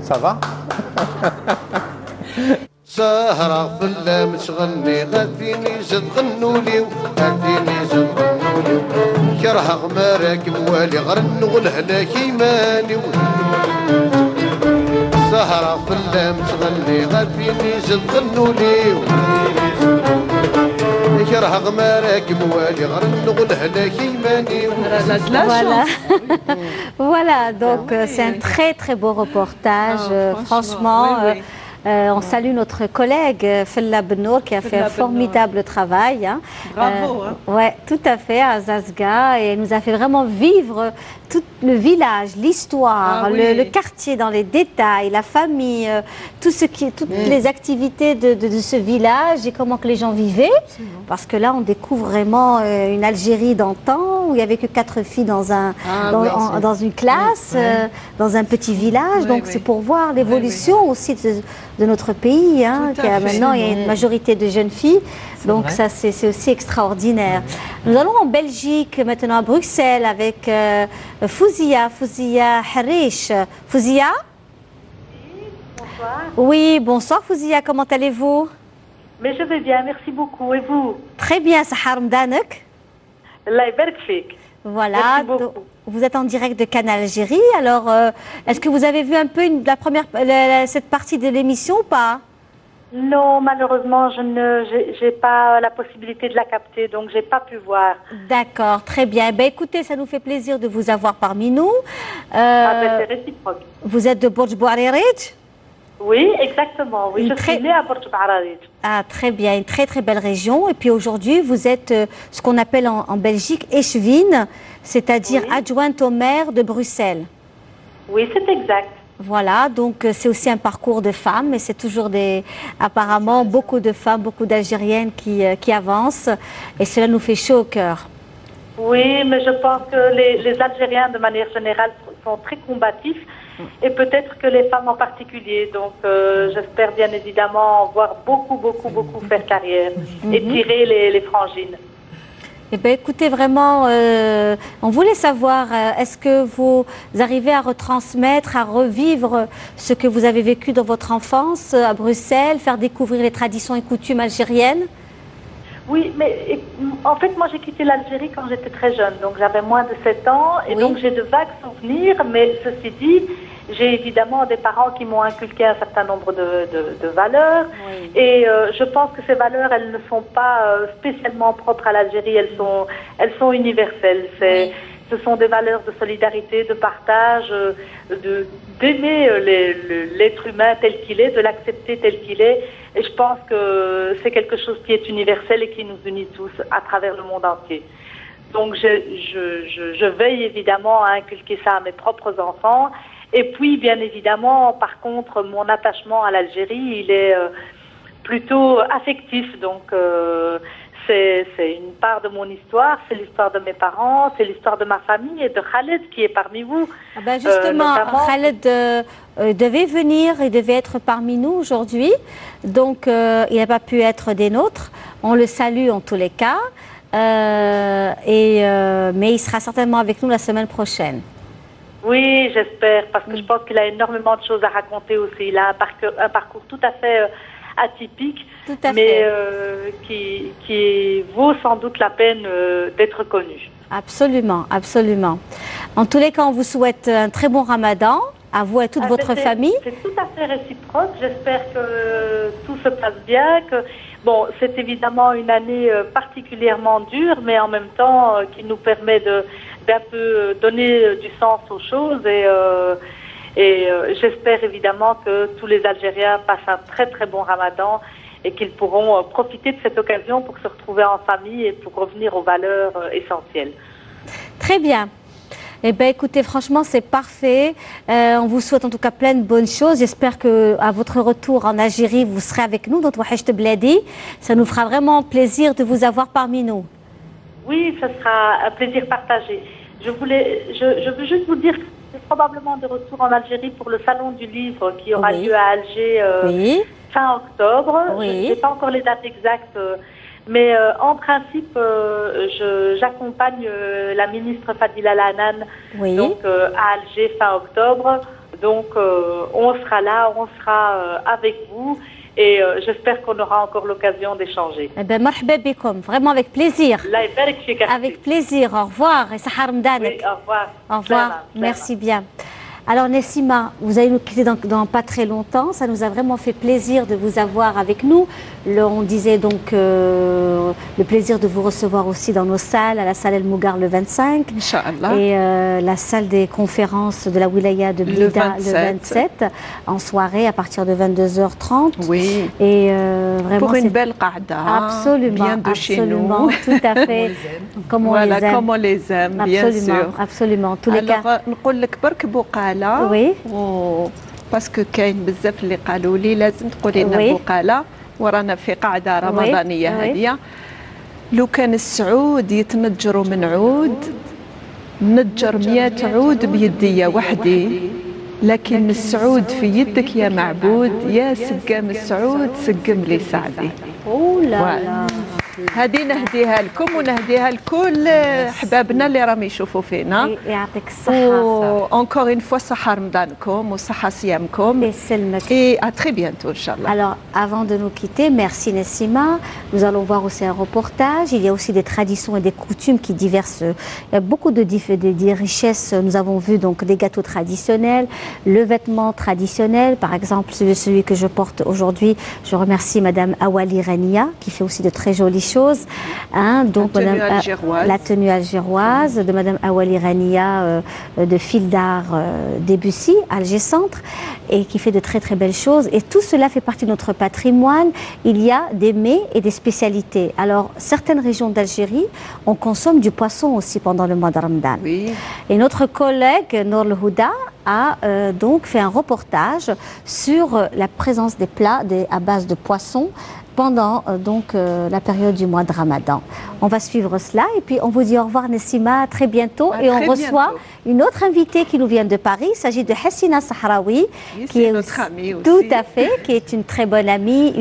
Ça va? سهرة في اللام تغني غاديني زد غنولي غاديني زد غنولي كره غمارك موالي غرن والهلاك يماني سهرة في اللام تغني غاديني زد غنولي كره غمارك موالي غرن والهلاك يماني. Voilà. Voilà, donc c'est un très beau reportage. Franchement, on salue notre collègue Fella Benour qui a fait un formidable travail. Hein. Bravo. Ouais, tout à fait, à Zazga. Et elle nous a fait vraiment vivre tout le village, l'histoire, le quartier dans les détails, la famille, toutes les activités de ce village et comment que les gens vivaient. Parce que là, on découvre vraiment une Algérie d'antan où il n'y avait que 4 filles dans une classe, dans un petit village. Donc c'est pour voir l'évolution aussi de notre pays, hein, maintenant il y a une majorité de jeunes filles, donc ça c'est aussi extraordinaire. Nous allons en Belgique, maintenant à Bruxelles, avec Fouzia Harish. Fouzia? Bonsoir. Oui, bonsoir Fouzia, comment allez-vous? Mais je vais bien, merci beaucoup. Et vous? Très bien, Sahar Mdanek. Allah يبارك فيك. Voilà, vous êtes en direct de Canal Algérie. Alors, est-ce que vous avez vu un peu cette partie de l'émission ou pas? Non, malheureusement, je n'ai pas la possibilité de la capter, donc j'ai pas pu voir. D'accord, très bien. Ben, écoutez, ça nous fait plaisir de vous avoir parmi nous. C'est réciproque. Vous êtes de Borj Bouarerij? Oui, exactement. Oui, je suis née à Borj Bouarerij. Ah, très bien, une très belle région. Et puis aujourd'hui, vous êtes ce qu'on appelle en Belgique échevine, c'est-à-dire adjointe au maire de Bruxelles. Oui, c'est exact. Voilà, donc c'est aussi un parcours de femmes et c'est toujours apparemment beaucoup de femmes, beaucoup d'Algériennes qui avancent et cela nous fait chaud au cœur. Oui, mais je pense que les Algériens de manière générale sont très combatifs et peut-être que les femmes en particulier. Donc j'espère bien évidemment voir beaucoup faire carrière et tirer les frangines. Eh bien, écoutez, vraiment, on voulait savoir, est-ce que vous arrivez à retransmettre, à revivre ce que vous avez vécu dans votre enfance à Bruxelles, faire découvrir les traditions et coutumes algériennes? Oui, mais en fait, moi j'ai quitté l'Algérie quand j'étais très jeune, donc j'avais moins de 7 ans, et donc j'ai de vagues souvenirs, mais ceci dit, j'ai évidemment des parents qui m'ont inculqué un certain nombre de valeurs, et je pense que ces valeurs, elles ne sont pas spécialement propres à l'Algérie, elles sont universelles. Ce sont des valeurs de solidarité, de partage, d'aimer l'être humain tel qu'il est, de l'accepter tel qu'il est. Et je pense que c'est quelque chose qui est universel et qui nous unit tous à travers le monde entier. Donc je veille évidemment à inculquer ça à mes propres enfants. Et puis bien évidemment, par contre, mon attachement à l'Algérie, il est plutôt affectif. Donc c'est une part de mon histoire, c'est l'histoire de mes parents, c'est l'histoire de ma famille et de Khaled qui est parmi vous. Ah ben justement, Khaled devait venir et devait être parmi nous aujourd'hui, donc il n'a pas pu être des nôtres. On le salue en tous les cas, mais il sera certainement avec nous la semaine prochaine. Oui, j'espère, parce que je pense qu'il a énormément de choses à raconter aussi. Il a un parcours tout à fait atypique, mais qui vaut sans doute la peine d'être connu. Absolument, absolument. En tous les cas, on vous souhaite un très bon Ramadan, à vous et toute votre famille. C'est tout à fait réciproque. J'espère que tout se passe bien. Bon, c'est évidemment une année particulièrement dure, mais en même temps qui nous permet d'un peu donner du sens aux choses et j'espère évidemment que tous les Algériens passent un très bon Ramadan et qu'ils pourront profiter de cette occasion pour se retrouver en famille et pour revenir aux valeurs essentielles. Très bien. Eh bien, écoutez, franchement, c'est parfait. On vous souhaite en tout cas plein de bonnes choses. J'espère qu'à votre retour en Algérie, vous serez avec nous dans Touhacht Bladi. Ça nous fera vraiment plaisir de vous avoir parmi nous. Oui, ce sera un plaisir partagé. Je veux juste vous dire que c'est probablement de retour en Algérie pour le Salon du Livre qui aura lieu à Alger fin octobre. Je n'ai pas encore les dates exactes, mais en principe, j'accompagne la ministre Fadila Al-Hanan donc, à Alger fin octobre. Donc, on sera là, on sera avec vous. Et j'espère qu'on aura encore l'occasion d'échanger. Eh ben, marhaba bikoum, vraiment avec plaisir. Avec plaisir. Au revoir. Et Sahar Mdanek. Oui, au revoir. Au revoir. Merci bien. Alors Nessima, vous allez nous quitter dans pas très longtemps. Ça nous a vraiment fait plaisir de vous avoir avec nous. On disait donc le plaisir de vous recevoir aussi dans nos salles, à la salle El Mougar le 25. Inch'Allah. Et la salle des conférences de la Wilaya de Blida le 27 en soirée à partir de 22h30. Oui. Et vraiment, pour une belle qa'da. Absolument. Bien de absolument, chez nous. Tout à fait. Comme on voilà, les aime. comme on les aime, bien sûr. Absolument. Tous les Alors, cas. نقول لك برك بقالة. Oui. باسكو كاين بزاف اللي قالوا لي لازم تقولي لنا Oui. بقالة ورانا في قاعدة رمضانية هادية. لو كان السعود يتنجروا من عود نجر 100 عود بيدية وحدي، لكن السعود في يدك يا معبود، يا سقام السعود سقم لي سعدي. لا. هذه نهديها لكم ونهديها لكل حبابنا اللي راهم يشوفوا فينا. يعطيك الصحة. encore une fois صحة رمضانكم وصحة صيامكم. يسلمك. Et à très bientôt inchallah. Alors, avant de nous quitter, merci Nessima. Nous allons voir aussi un reportage. Il y a aussi des traditions et des coutumes qui diversent. Il y a beaucoup de richesses. Nous avons vu donc des gâteaux traditionnels, le vêtement traditionnel, par exemple celui que je porte aujourd'hui. Je remercie Madame Awali Rania qui fait aussi de très jolies choses. Hein, donc la tenue algéroise. La tenue algéroise de Madame Awali Rania de Fil d'Art Debussy, Alger Centre, et qui fait de très très belles choses. Et tout cela fait partie de notre patrimoine. Il y a des mets et des spécialités. Alors, certaines régions d'Algérie, on consomme du poisson aussi pendant le mois de Ramadan. Oui. Et notre collègue Nour Houda a donc fait un reportage sur la présence des plats à base de poisson pendant la période du mois de Ramadan. On va suivre cela et puis on vous dit au revoir Nessima, à très bientôt. Et on reçoit une autre invitée qui nous vient de Paris. Il s'agit de Hassina Sahraoui, qui est notre amie aussi. Tout à fait, qui est une très bonne amie,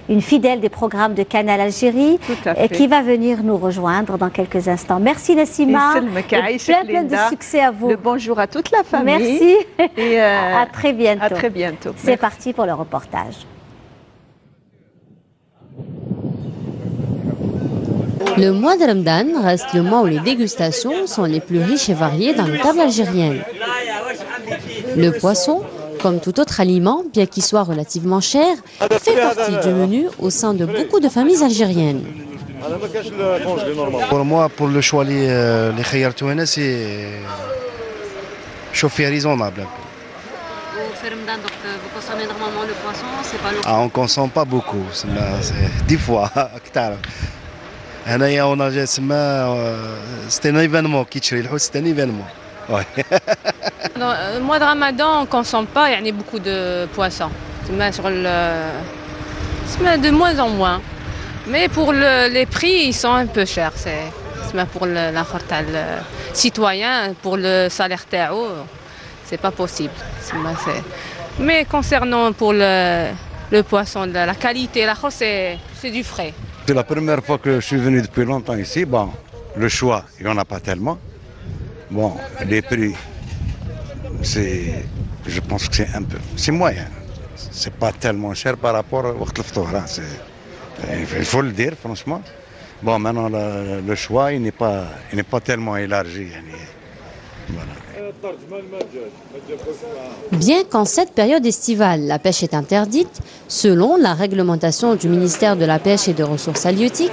une fidèle des programmes de Canal Algérie, et qui va venir nous rejoindre dans quelques instants. Merci Nessima. Et plein de succès à vous. Le bonjour à toute la famille. Merci. Et à très bientôt. À très bientôt. C'est parti pour le reportage. Le mois de Ramadan reste le mois où les dégustations sont les plus riches et variées dans les tables algériennes. Le poisson, comme tout autre aliment, bien qu'il soit relativement cher, fait partie du menu au sein de beaucoup de familles algériennes. Pour moi, pour le choix les khayartou hna c'est chauffer raisonnable. Vous consommez normalement le poisson, c'est pas le Ah, on consomme pas beaucoup, c'est 10 fois أكثر. هنايا on a c'est un événement qui tchri الحوت c'est un événement. Ouais. Dans le mois de Ramadan, on ne consomme pas beaucoup de poissons. De moins en moins. Mais pour les prix, ils sont un peu chers. Pour le citoyen, pour le salaire TAO, c'est pas possible. Mais concernant pour le poisson, la qualité, c'est du frais. C'est la première fois que je suis venu depuis longtemps ici. Bon, le choix, il n'y en a pas tellement. Bon, les prix, je pense que c'est moyen. C'est pas tellement cher par rapport au Ftour. Il faut le dire, franchement. Bon, maintenant, le choix, il n'est pas tellement élargi. Voilà. Bien qu'en cette période estivale, la pêche est interdite, selon la réglementation du ministère de la Pêche et des Ressources halieutiques,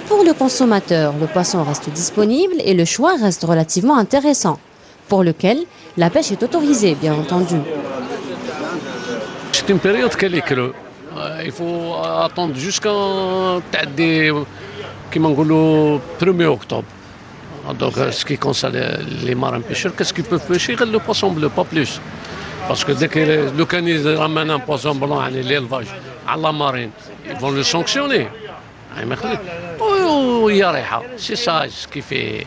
pour le consommateur, le poisson reste disponible et le choix reste relativement intéressant, pour lequel la pêche est autorisée, bien entendu. C'est une période qu'elle est creux. Il faut attendre jusqu'en 1er octobre. Donc, ce qui concerne les marins pêcheurs, qu'est-ce qu'ils peuvent pêcher? Le poisson bleu, pas plus. Parce que dès que le canis ramène un poisson blanc à l'élevage, à la marine, ils vont le sanctionner. C'est ça ce qui fait.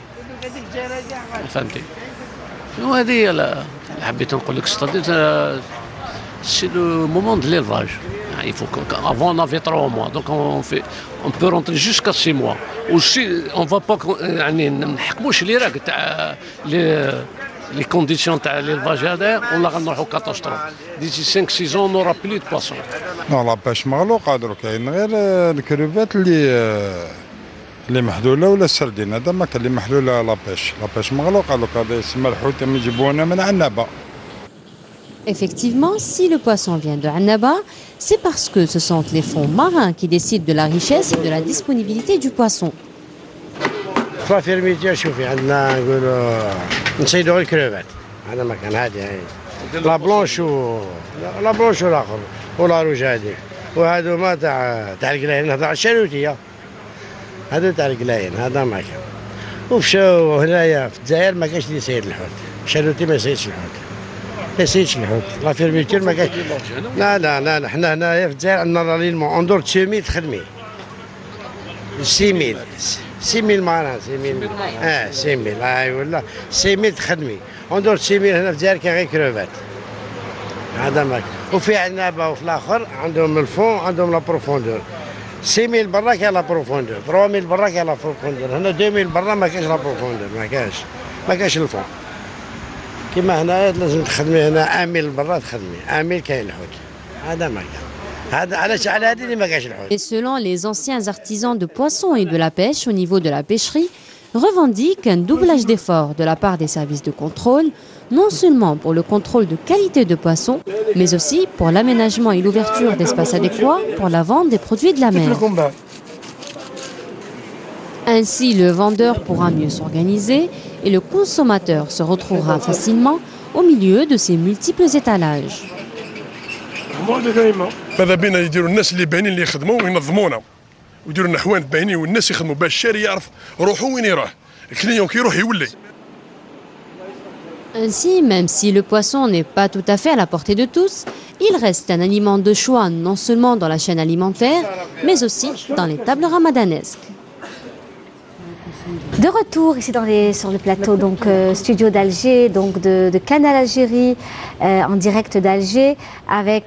C'est le moment de l'élevage. Il faut qu'avant on avait 3 mois, donc on peut rentrer jusqu'à 6 mois. Aussi, on ne va pas les conditions تاع l'élevage هذا ولا غنروحوا كاتاستروف. D'ici 5-6 ans on n'aura plus de poissons. Non, la pêche مغلوقة درك كاين غير الكروفات اللي محلولة ولا السردين هذا ما كان اللي محلولة لا بيش مغلوقة دوك هذا يسمى الحوت يجيبونا من عنابة. Effectivement, si le poisson vient de Annaba, c'est parce que ce sont les fonds marins qui décident de la richesse et de la disponibilité du poisson. في الميديا شوفي عندنا نقولوا نصيدوا الكروفات هذا مكان هادي لا بلونش والاخر ولا روج هادي وهذو ما تاع القلاين هذا الشالوتيه هذا تاع القلاين هذا مكان ومشاو هنايا في الجزائر ما كاينش اللي يصيد الحوت الشالوتي ما يصيدش الحوت ما يصيدش الحوت لا فيرميتير ما كاينش لا حنا هنايا في الجزائر عندنا راليلمون اندور 6000 تخدمي 6000 معنا 6000 6000 اي ولا 6000 تخدمي اندور 6000 هنا في الجزائر كاين غير كروفات هذا ماك وفي عنابه وفي الاخر عندهم الفون عندهم لا بروفوندور 6000 برا كاين لا بروفوندور 3000 برا كاين لا بروفوندور هنا 2000 برا ما كاينش لا بروفوندور ما كاينش الفون كيما هنا لازم تخدمي هنا 1000 برا تخدمي 1000 كاين الحوت هذا ما كاين Et selon les anciens artisans de poissons et de la pêche au niveau de la pêcherie, revendiquent un doublage d'efforts de la part des services de contrôle, non seulement pour le contrôle de qualité de poisson, mais aussi pour l'aménagement et l'ouverture d'espaces adéquats pour la vente des produits de la mer. Ainsi, le vendeur pourra mieux s'organiser et le consommateur se retrouvera facilement au milieu de ces multiples étalages. ماذا بينا يديروا الناس اللي باينين اللي يخدموا وينظمونا ويديروا لنا حوانت باينين والناس يخدموا باش الشاري يعرف روحوا وين يروح الكليون كي يروح يولي. Ainsi, même si le poisson n'est pas tout à fait à la portée de tous, il reste un aliment de choix non seulement dans la chaîne alimentaire, mais aussi dans les tables ramadanesques. De retour ici sur le plateau, donc studio d'Alger, donc de Canal Algérie, en direct d'Alger, avec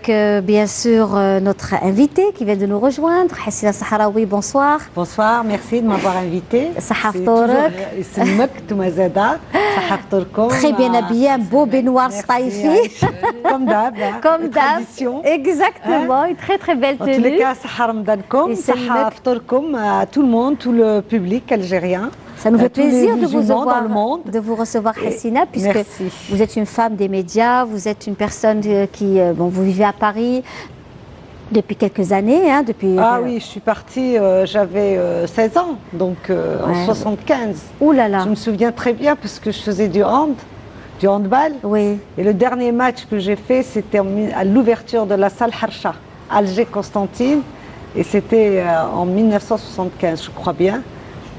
bien sûr notre invité qui vient de nous rejoindre, Hassina Sahraoui, bonsoir. Bonsoir, merci de m'avoir invité. Très bien habillé, un beau baignoire Staifi. Comme d'hab. Comme d'hab. Exactement, une très très belle tenue. En tous les cas, à tout le monde, tout le public algérien. Ça nous fait plaisir de vous avoir, de vous recevoir, Hassina, puisque merci. Vous êtes une femme des médias, vous êtes une personne qui, vous vivez à Paris depuis quelques années, hein, depuis. Oui, je suis partie, j'avais 16 ans, donc en 75. Ouh là là. Je me souviens très bien parce que je faisais du handball. Oui. Et le dernier match que j'ai fait, c'était à l'ouverture de la salle Harsha, Alger-Constantine, et c'était en 1975, je crois bien.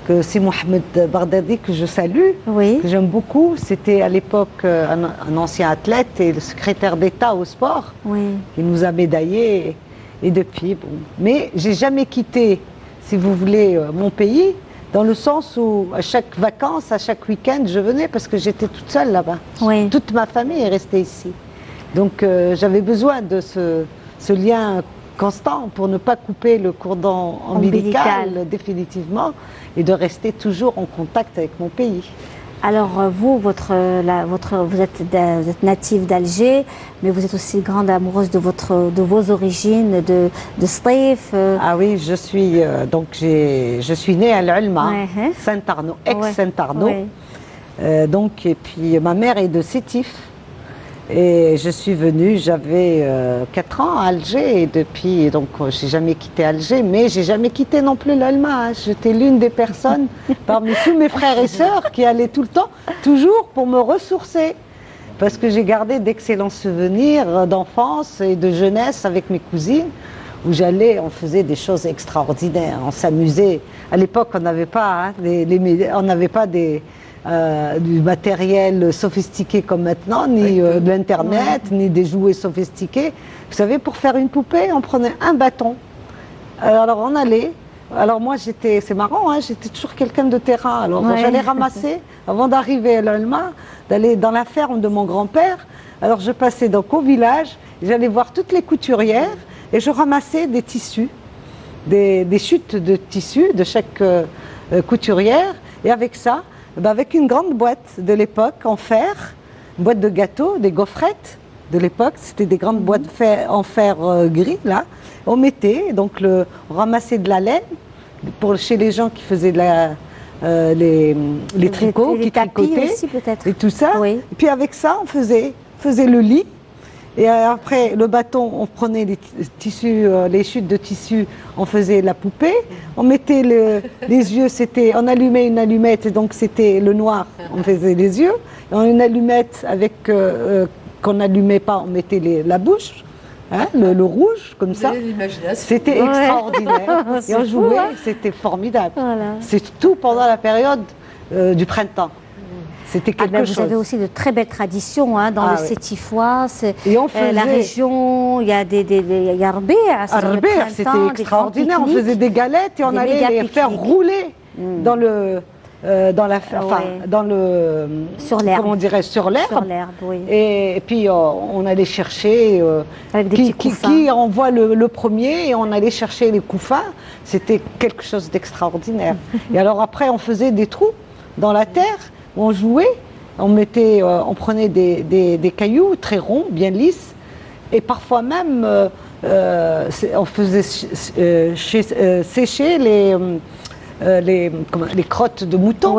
Que c'est Mohamed Bardadi que je salue, que j'aime beaucoup. C'était à l'époque un ancien athlète et le secrétaire d'État au sport. Il nous a médaillés et depuis. Bon. Mais j'ai jamais quitté, si vous voulez, mon pays, dans le sens où à chaque vacances, à chaque week-end, je venais parce que j'étais toute seule là-bas. Toute ma famille est restée ici. Donc j'avais besoin de ce lien constant pour ne pas couper le cordon ombilical définitivement et de rester toujours en contact avec mon pays. Alors vous, vous êtes native d'Alger, mais vous êtes aussi grande amoureuse de vos origines, de Staif. Ah oui, je suis née à l'Ulma, Saint-Arnaud, ex-Saint-Arnaud. Donc, et puis ma mère est de Sétif. Et je suis venue, j'avais 4 ans à Alger et depuis, donc j'ai jamais quitté Alger, mais j'ai jamais quitté non plus l'Alma. J'étais l'une des personnes parmi tous mes frères et sœurs qui allaient tout le temps, toujours pour me ressourcer. Parce que j'ai gardé d'excellents souvenirs d'enfance et de jeunesse avec mes cousines, où j'allais, on faisait des choses extraordinaires, on s'amusait. À l'époque, on n'avait pas, du matériel sophistiqué comme maintenant, ni de l'internet, ni des jouets sophistiqués. Vous savez, pour faire une poupée, on prenait un bâton. Alors on allait. Alors moi c'est marrant, hein, j'étais toujours quelqu'un de terrain. Alors j'allais ramasser, avant d'arriver à l'Alma, d'aller dans la ferme de mon grand-père. Alors je passais donc au village, j'allais voir toutes les couturières et je ramassais des tissus, des chutes de tissus de chaque couturière. Et avec ça, avec une grande boîte de l'époque en fer, boîtes de gâteaux, des gaufrettes de l'époque. C'était des grandes boîtes en fer gris, là. On mettait, donc on ramassait de la laine chez les gens qui faisaient les tricots, qui tricotaient aussi, peut-être. et tout ça. Oui. Et puis avec ça, on faisait le lit. Et après, le bâton, on prenait les tissus, les chutes de tissu, on faisait la poupée. On mettait les yeux, on allumait une allumette, et donc c'était le noir, on faisait les yeux. Et une allumette avec qu'on n'allumait pas, on mettait la bouche, hein, le rouge, comme ça. C'était extraordinaire. Et on jouait, c'était formidable. Voilà. C'est tout pendant la période du printemps. C'était quelque chose. Vous avez aussi de très belles traditions dans le Sétifois. Et on faisait... la région, il y a Arbéa. Arbéa, c'était extraordinaire. On faisait des galettes et on allait les faire rouler dans le... sur l'herbe. Comment on dirait, sur l'herbe. Sur l'herbe, oui. Et puis on allait chercher avec des petits couffins. Qui envoie le premier, et on allait chercher les couffins. C'était quelque chose d'extraordinaire. Et alors après, on faisait des trous dans la terre où on jouait. On prenait des cailloux très ronds, bien lisses, et parfois même on faisait sécher les crottes de mouton,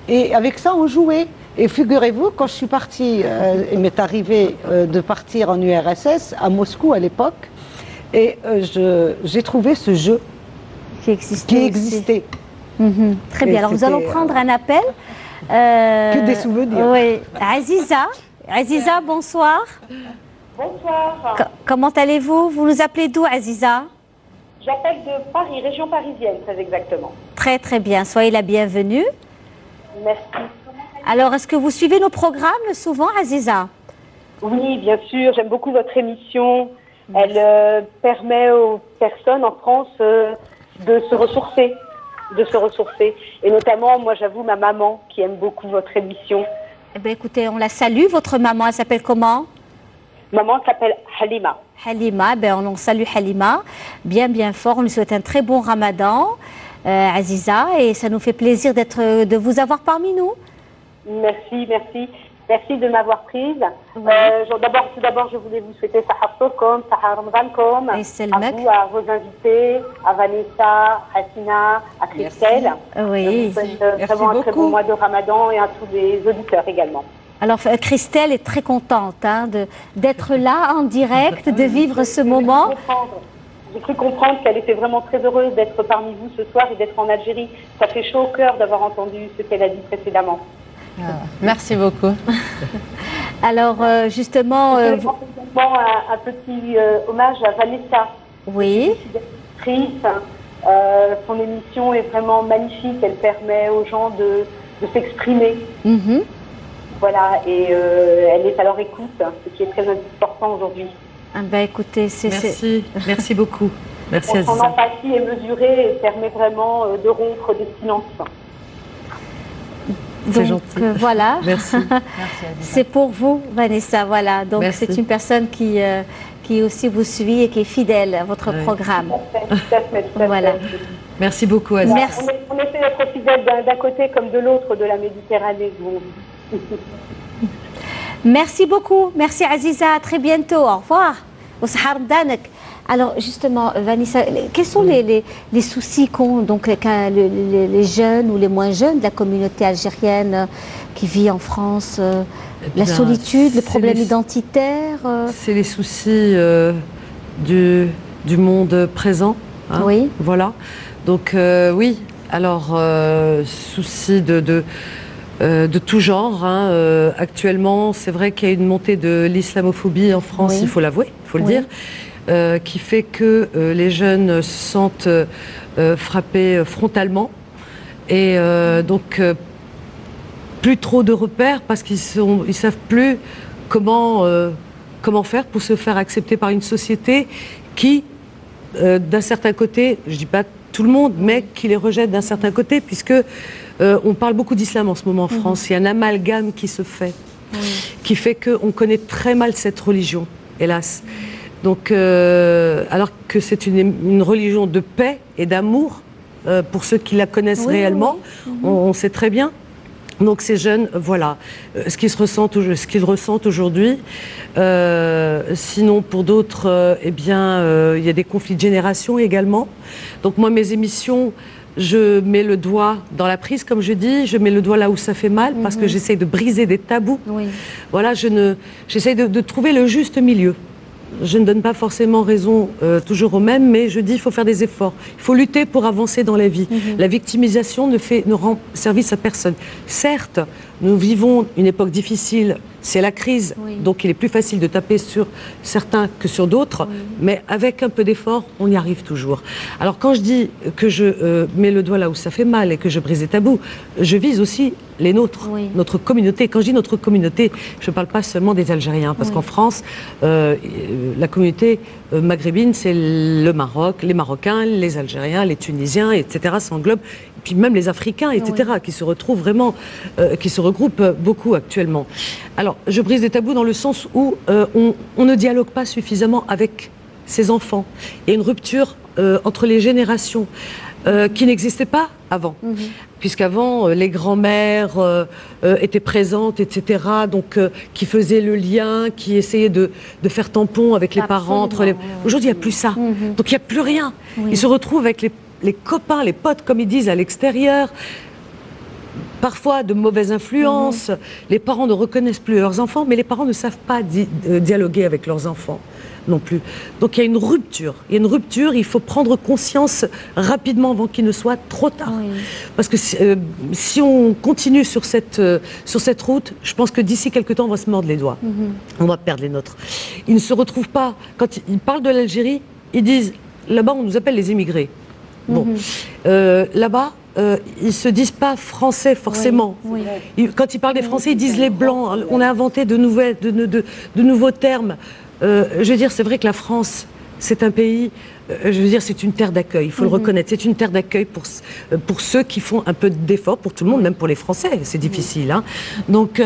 et avec ça on jouait. Et figurez-vous, quand je suis partie, il m'est arrivé de partir en URSS, à Moscou à l'époque, et j'ai trouvé ce jeu qui existait. Très bien, alors nous allons prendre un appel. Que des souvenirs. Oui, Aziza, bonsoir. Bonsoir. Comment allez-vous? Vous nous appelez d'où, Aziza? J'appelle de Paris, région parisienne, très exactement. Très très bien, soyez la bienvenue. Merci. Alors, est-ce que vous suivez nos programmes souvent, Aziza? Oui, bien sûr, j'aime beaucoup votre émission. Elle permet aux personnes en France de se ressourcer. Et notamment, moi j'avoue, ma maman qui aime beaucoup votre émission. Eh bien écoutez, on la salue. Votre maman, elle s'appelle comment? Maman s'appelle Halima. Halima, on salue Halima, bien fort. On lui souhaite un très bon ramadan, Aziza, et ça nous fait plaisir de vous avoir parmi nous. Merci de m'avoir prise. Tout d'abord, je voulais vous souhaiter Sahar Sokom, Sahar Ramadankom, à vous, à vos invités, à Vanessa, à Sina, à Christelle. Oui. Je vous souhaite vraiment un très bon mois de Ramadan, et à tous les auditeurs également. Alors, Christelle est très contente d'être là en direct, de vivre ce moment. J'ai cru comprendre qu'elle était vraiment très heureuse d'être parmi vous ce soir et d'être en Algérie. Ça fait chaud au cœur d'avoir entendu ce qu'elle a dit précédemment. Merci beaucoup. Alors, justement... un petit hommage à Vanessa. Oui. Son émission est vraiment magnifique. Elle permet aux gens de s'exprimer. Voilà, et elle est à leur écoute, ce qui est très important aujourd'hui. Écoutez, merci beaucoup. Merci Aziza. Son empathie est mesurée et permet vraiment de rompre des silences. C'est gentil. Voilà. Merci. C'est pour vous, Vanessa. Voilà. Donc c'est une personne qui aussi vous suit et qui est fidèle à votre programme. Voilà. Merci beaucoup, Aziza. Merci. On essaie d'être fidèles d'un côté comme de l'autre de la Méditerranée. Merci beaucoup. Merci Aziza. À très bientôt. Au revoir. Alors justement, Vanessa, quels sont les soucis qu'ont donc les jeunes ou les moins jeunes de la communauté algérienne qui vit en France? La solitude, le problème identitaire? C'est les soucis du monde présent. Hein, oui. Voilà. Donc oui, alors soucis de tout genre. Hein. Actuellement, c'est vrai qu'il y a une montée de l'islamophobie en France, il faut l'avouer, il faut le dire. Qui fait que les jeunes se sentent frappés frontalement et donc plus trop de repères parce qu'ils savent plus comment faire pour se faire accepter par une société qui, d'un certain côté, je dis pas tout le monde, mais qui les rejette d'un certain côté puisque on parle beaucoup d'islam en ce moment en France. Il y a un amalgame qui se fait, qui fait qu'on connaît très mal cette religion, hélas. Donc, alors que c'est une religion de paix et d'amour pour ceux qui la connaissent réellement, on sait très bien. Donc ces jeunes, voilà, ce qu'ils ressentent aujourd'hui. Sinon, pour d'autres, eh bien, il y a des conflits de génération également. Donc moi, mes émissions, je mets le doigt dans la prise, comme je dis, je mets le doigt là où ça fait mal, parce que j'essaye de briser des tabous. Oui. Voilà, j'essaye de trouver le juste milieu. Je ne donne pas forcément raison toujours aux mêmes, mais je dis qu'il faut faire des efforts. Il faut lutter pour avancer dans la vie. La victimisation ne rend service à personne. Certes, nous vivons une époque difficile, c'est la crise, donc il est plus facile de taper sur certains que sur d'autres, mais avec un peu d'effort, on y arrive toujours. Alors quand je dis que je mets le doigt là où ça fait mal et que je brise des tabous, je vise aussi les nôtres, notre communauté. Quand je dis notre communauté, je ne parle pas seulement des Algériens, parce qu'en France, la communauté maghrébine, c'est le Maroc, les Marocains, les Algériens, les Tunisiens, etc. Ça englobe, et puis même les Africains, etc., qui se retrouvent vraiment, qui se regroupent beaucoup actuellement. Alors, je brise des tabous dans le sens où on ne dialogue pas suffisamment avec ses enfants. Il y a une rupture entre les générations qui n'existait pas avant. Puisqu'avant, les grands-mères étaient présentes, etc., donc qui faisaient le lien, qui essayaient de faire tampon avec les parents. Aujourd'hui, il n'y a plus ça. Donc, il n'y a plus rien. Ils se retrouvent avec les copains, les potes, comme ils disent, à l'extérieur. Parfois de mauvaises influences. Les parents ne reconnaissent plus leurs enfants, mais les parents ne savent pas dialoguer avec leurs enfants non plus. Donc il y a une rupture. Il y a une rupture, il faut prendre conscience rapidement avant qu'il ne soit trop tard. Parce que si on continue sur cette route, je pense que d'ici quelques temps, on va se mordre les doigts. On va perdre les nôtres. Ils ne se retrouvent pas. Quand ils parlent de l'Algérie, ils disent, là-bas, on nous appelle les immigrés. Bon. Là-bas, ils ne se disent pas français forcément. Quand ils parlent des Français, ils disent les blancs. On a inventé de nouveaux termes. Je veux dire, c'est vrai que la France, c'est un pays, je veux dire, c'est une terre d'accueil, il faut le reconnaître. C'est une terre d'accueil pour ceux qui font un peu d'effort, pour tout le monde, même pour les Français, c'est difficile. Hein. Donc,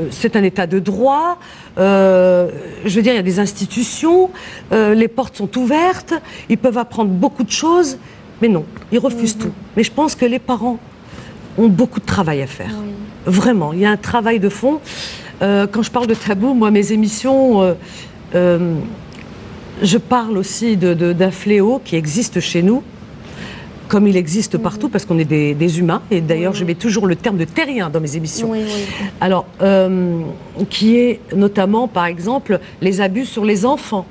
c'est un état de droit, je veux dire, il y a des institutions, les portes sont ouvertes, ils peuvent apprendre beaucoup de choses, mais non, ils refusent tout. Mais je pense que les parents ont beaucoup de travail à faire. Vraiment, il y a un travail de fond. Quand je parle de tabou, moi, mes émissions, je parle aussi d'un fléau qui existe chez nous, comme il existe partout, parce qu'on est des humains. Et d'ailleurs, je mets toujours le terme de terrien dans mes émissions. Alors, qui est notamment, par exemple, les abus sur les enfants.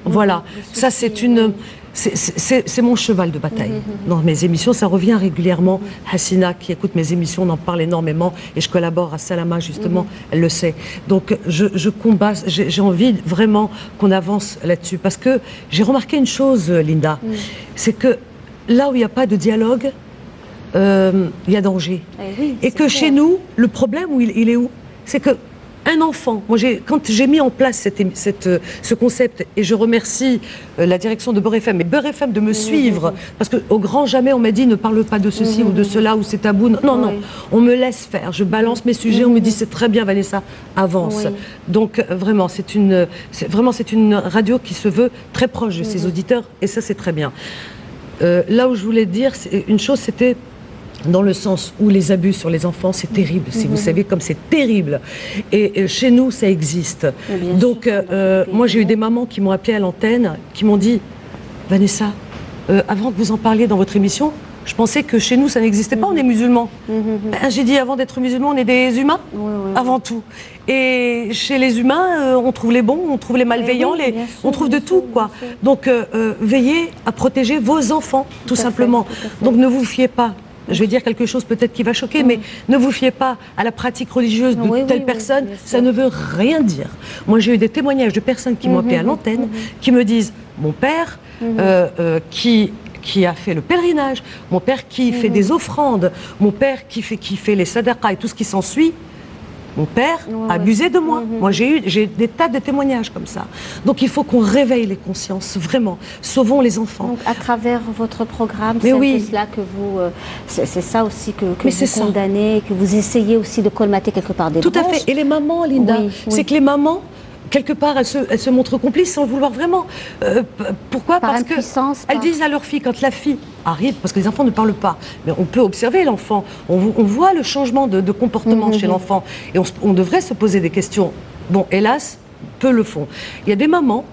Voilà, ça c'est une... C'est mon cheval de bataille. Dans mes émissions, ça revient régulièrement. Hassina, qui écoute mes émissions, on en parle énormément. Et je collabore à Salama, justement, elle le sait. Donc, je combats, j'ai envie vraiment qu'on avance là-dessus. Parce que j'ai remarqué une chose, Linda, c'est que là où il n'y a pas de dialogue, il y a danger. Et que chez nous, le problème, il est où? C'est que un enfant, moi quand j'ai mis en place ce concept, et je remercie la direction de Beurre FM et Beurre FM de me suivre, parce qu'au grand jamais on m'a dit ne parle pas de ceci ou de cela, ou c'est tabou. Non, on me laisse faire, je balance mes sujets, on me dit c'est très bien Vanessa, avance. Donc vraiment, c'est une radio qui se veut très proche de ses auditeurs, et ça c'est très bien. Là où je voulais dire une chose, c'était dans le sens où les abus sur les enfants, c'est terrible. Si vous savez comme c'est terrible. Et chez nous, ça existe. Donc, moi, j'ai eu des mamans qui m'ont appelé à l'antenne, qui m'ont dit « Vanessa, avant que vous en parliez dans votre émission, je pensais que chez nous, ça n'existait pas, on est musulmans. Ben, j'ai dit, avant d'être musulmans, on est des humains, avant tout. Et chez les humains, on trouve les bons, on trouve les malveillants, on trouve de tout, quoi. Donc, veillez à protéger vos enfants, tout simplement. Donc, ne vous fiez pas. Je vais dire quelque chose peut-être qui va choquer, mais ne vous fiez pas à la pratique religieuse de telle personne, ça ne veut rien dire. Moi, j'ai eu des témoignages de personnes qui m'ont appelé à l'antenne, qui me disent, mon père, qui a fait le pèlerinage, mon père qui fait des offrandes, mon père qui fait les sadaqas et tout ce qui s'ensuit, mon père abusait de moi. Moi, j'ai des tas de témoignages comme ça. Donc, il faut qu'on réveille les consciences, vraiment. Sauvons les enfants. Donc, à travers votre programme, c'est un peu cela que vous... c'est ça aussi que vous condamnez, que vous essayez aussi de colmater quelque part des Tout à fait. Et les mamans, Linda, c'est que les mamans, quelque part, elles se montrent complices sans le vouloir vraiment. Pourquoi? Parce qu'elles disent à leur fille, quand la fille arrive, parce que les enfants ne parlent pas, mais on peut observer l'enfant, on voit le changement de comportement chez l'enfant, et on devrait se poser des questions. Bon, hélas, peu le font. Il y a des mamans,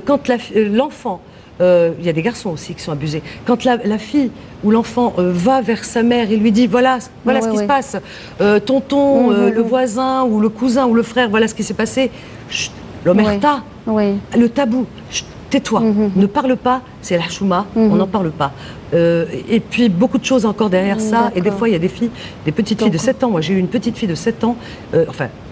quand l'enfant, il y a des garçons aussi qui sont abusés, quand la fille ou l'enfant va vers sa mère et lui dit voilà ce qui se passe, tonton, le voisin ou le cousin ou le frère, voilà ce qui s'est passé, l'omerta, le tabou, tais-toi, ne parle pas, c'est la chouma, on n'en parle pas. Et puis beaucoup de choses encore derrière ça, et des fois il y a des petites filles de 7 ans, moi j'ai eu une petite fille de 7 ans,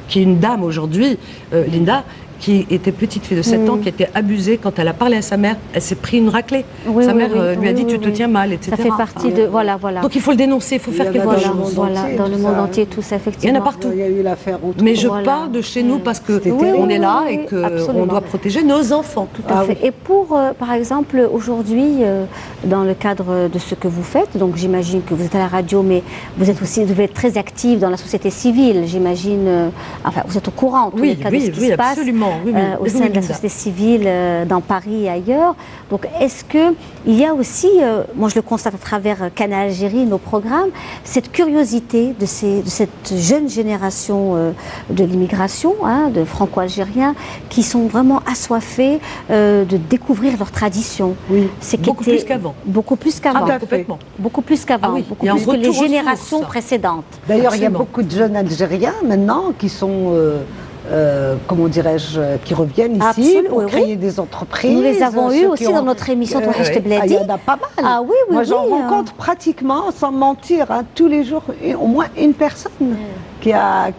qui est une dame aujourd'hui, Linda, qui était petite fille de 7 ans, qui était abusée quand elle a parlé à sa mère, elle s'est pris une raclée. Sa mère lui a dit tu te tiens mal, etc. Ça fait partie de... Voilà. Donc il faut le dénoncer, il faut faire quelque chose. Dans le monde entier, tout ça, effectivement. Il y en a partout. Il y a eu l'affaire autour. Mais je parle de chez nous parce qu'on est là et qu'on doit protéger nos enfants. Tout à fait. Et pour, par exemple, aujourd'hui, dans le cadre de ce que vous faites, donc j'imagine que vous êtes à la radio, mais vous devez être très active dans la société civile, j'imagine, vous êtes au courant, en tous les cas, de ce qui se passe. Absolument. Au sein de la société civile dans Paris et ailleurs. Donc est-ce qu'il y a aussi, moi je le constate à travers Canal Algérie, nos programmes, cette curiosité de cette jeune génération de l'immigration, de franco-algériens, qui sont vraiment assoiffés de découvrir leurs traditions. Oui, beaucoup plus qu'avant. Beaucoup plus qu'avant. Complètement. Beaucoup plus qu'avant, beaucoup plus que les générations précédentes. D'ailleurs, il y a beaucoup de jeunes Algériens maintenant qui sont... comment dirais-je, qui reviennent ici pour créer des entreprises. Nous les avons eus aussi dans notre émission Touhacht Bladi. Il y en a pas mal. Moi, j'en rencontre pratiquement, sans mentir, tous les jours, au moins une personne qui a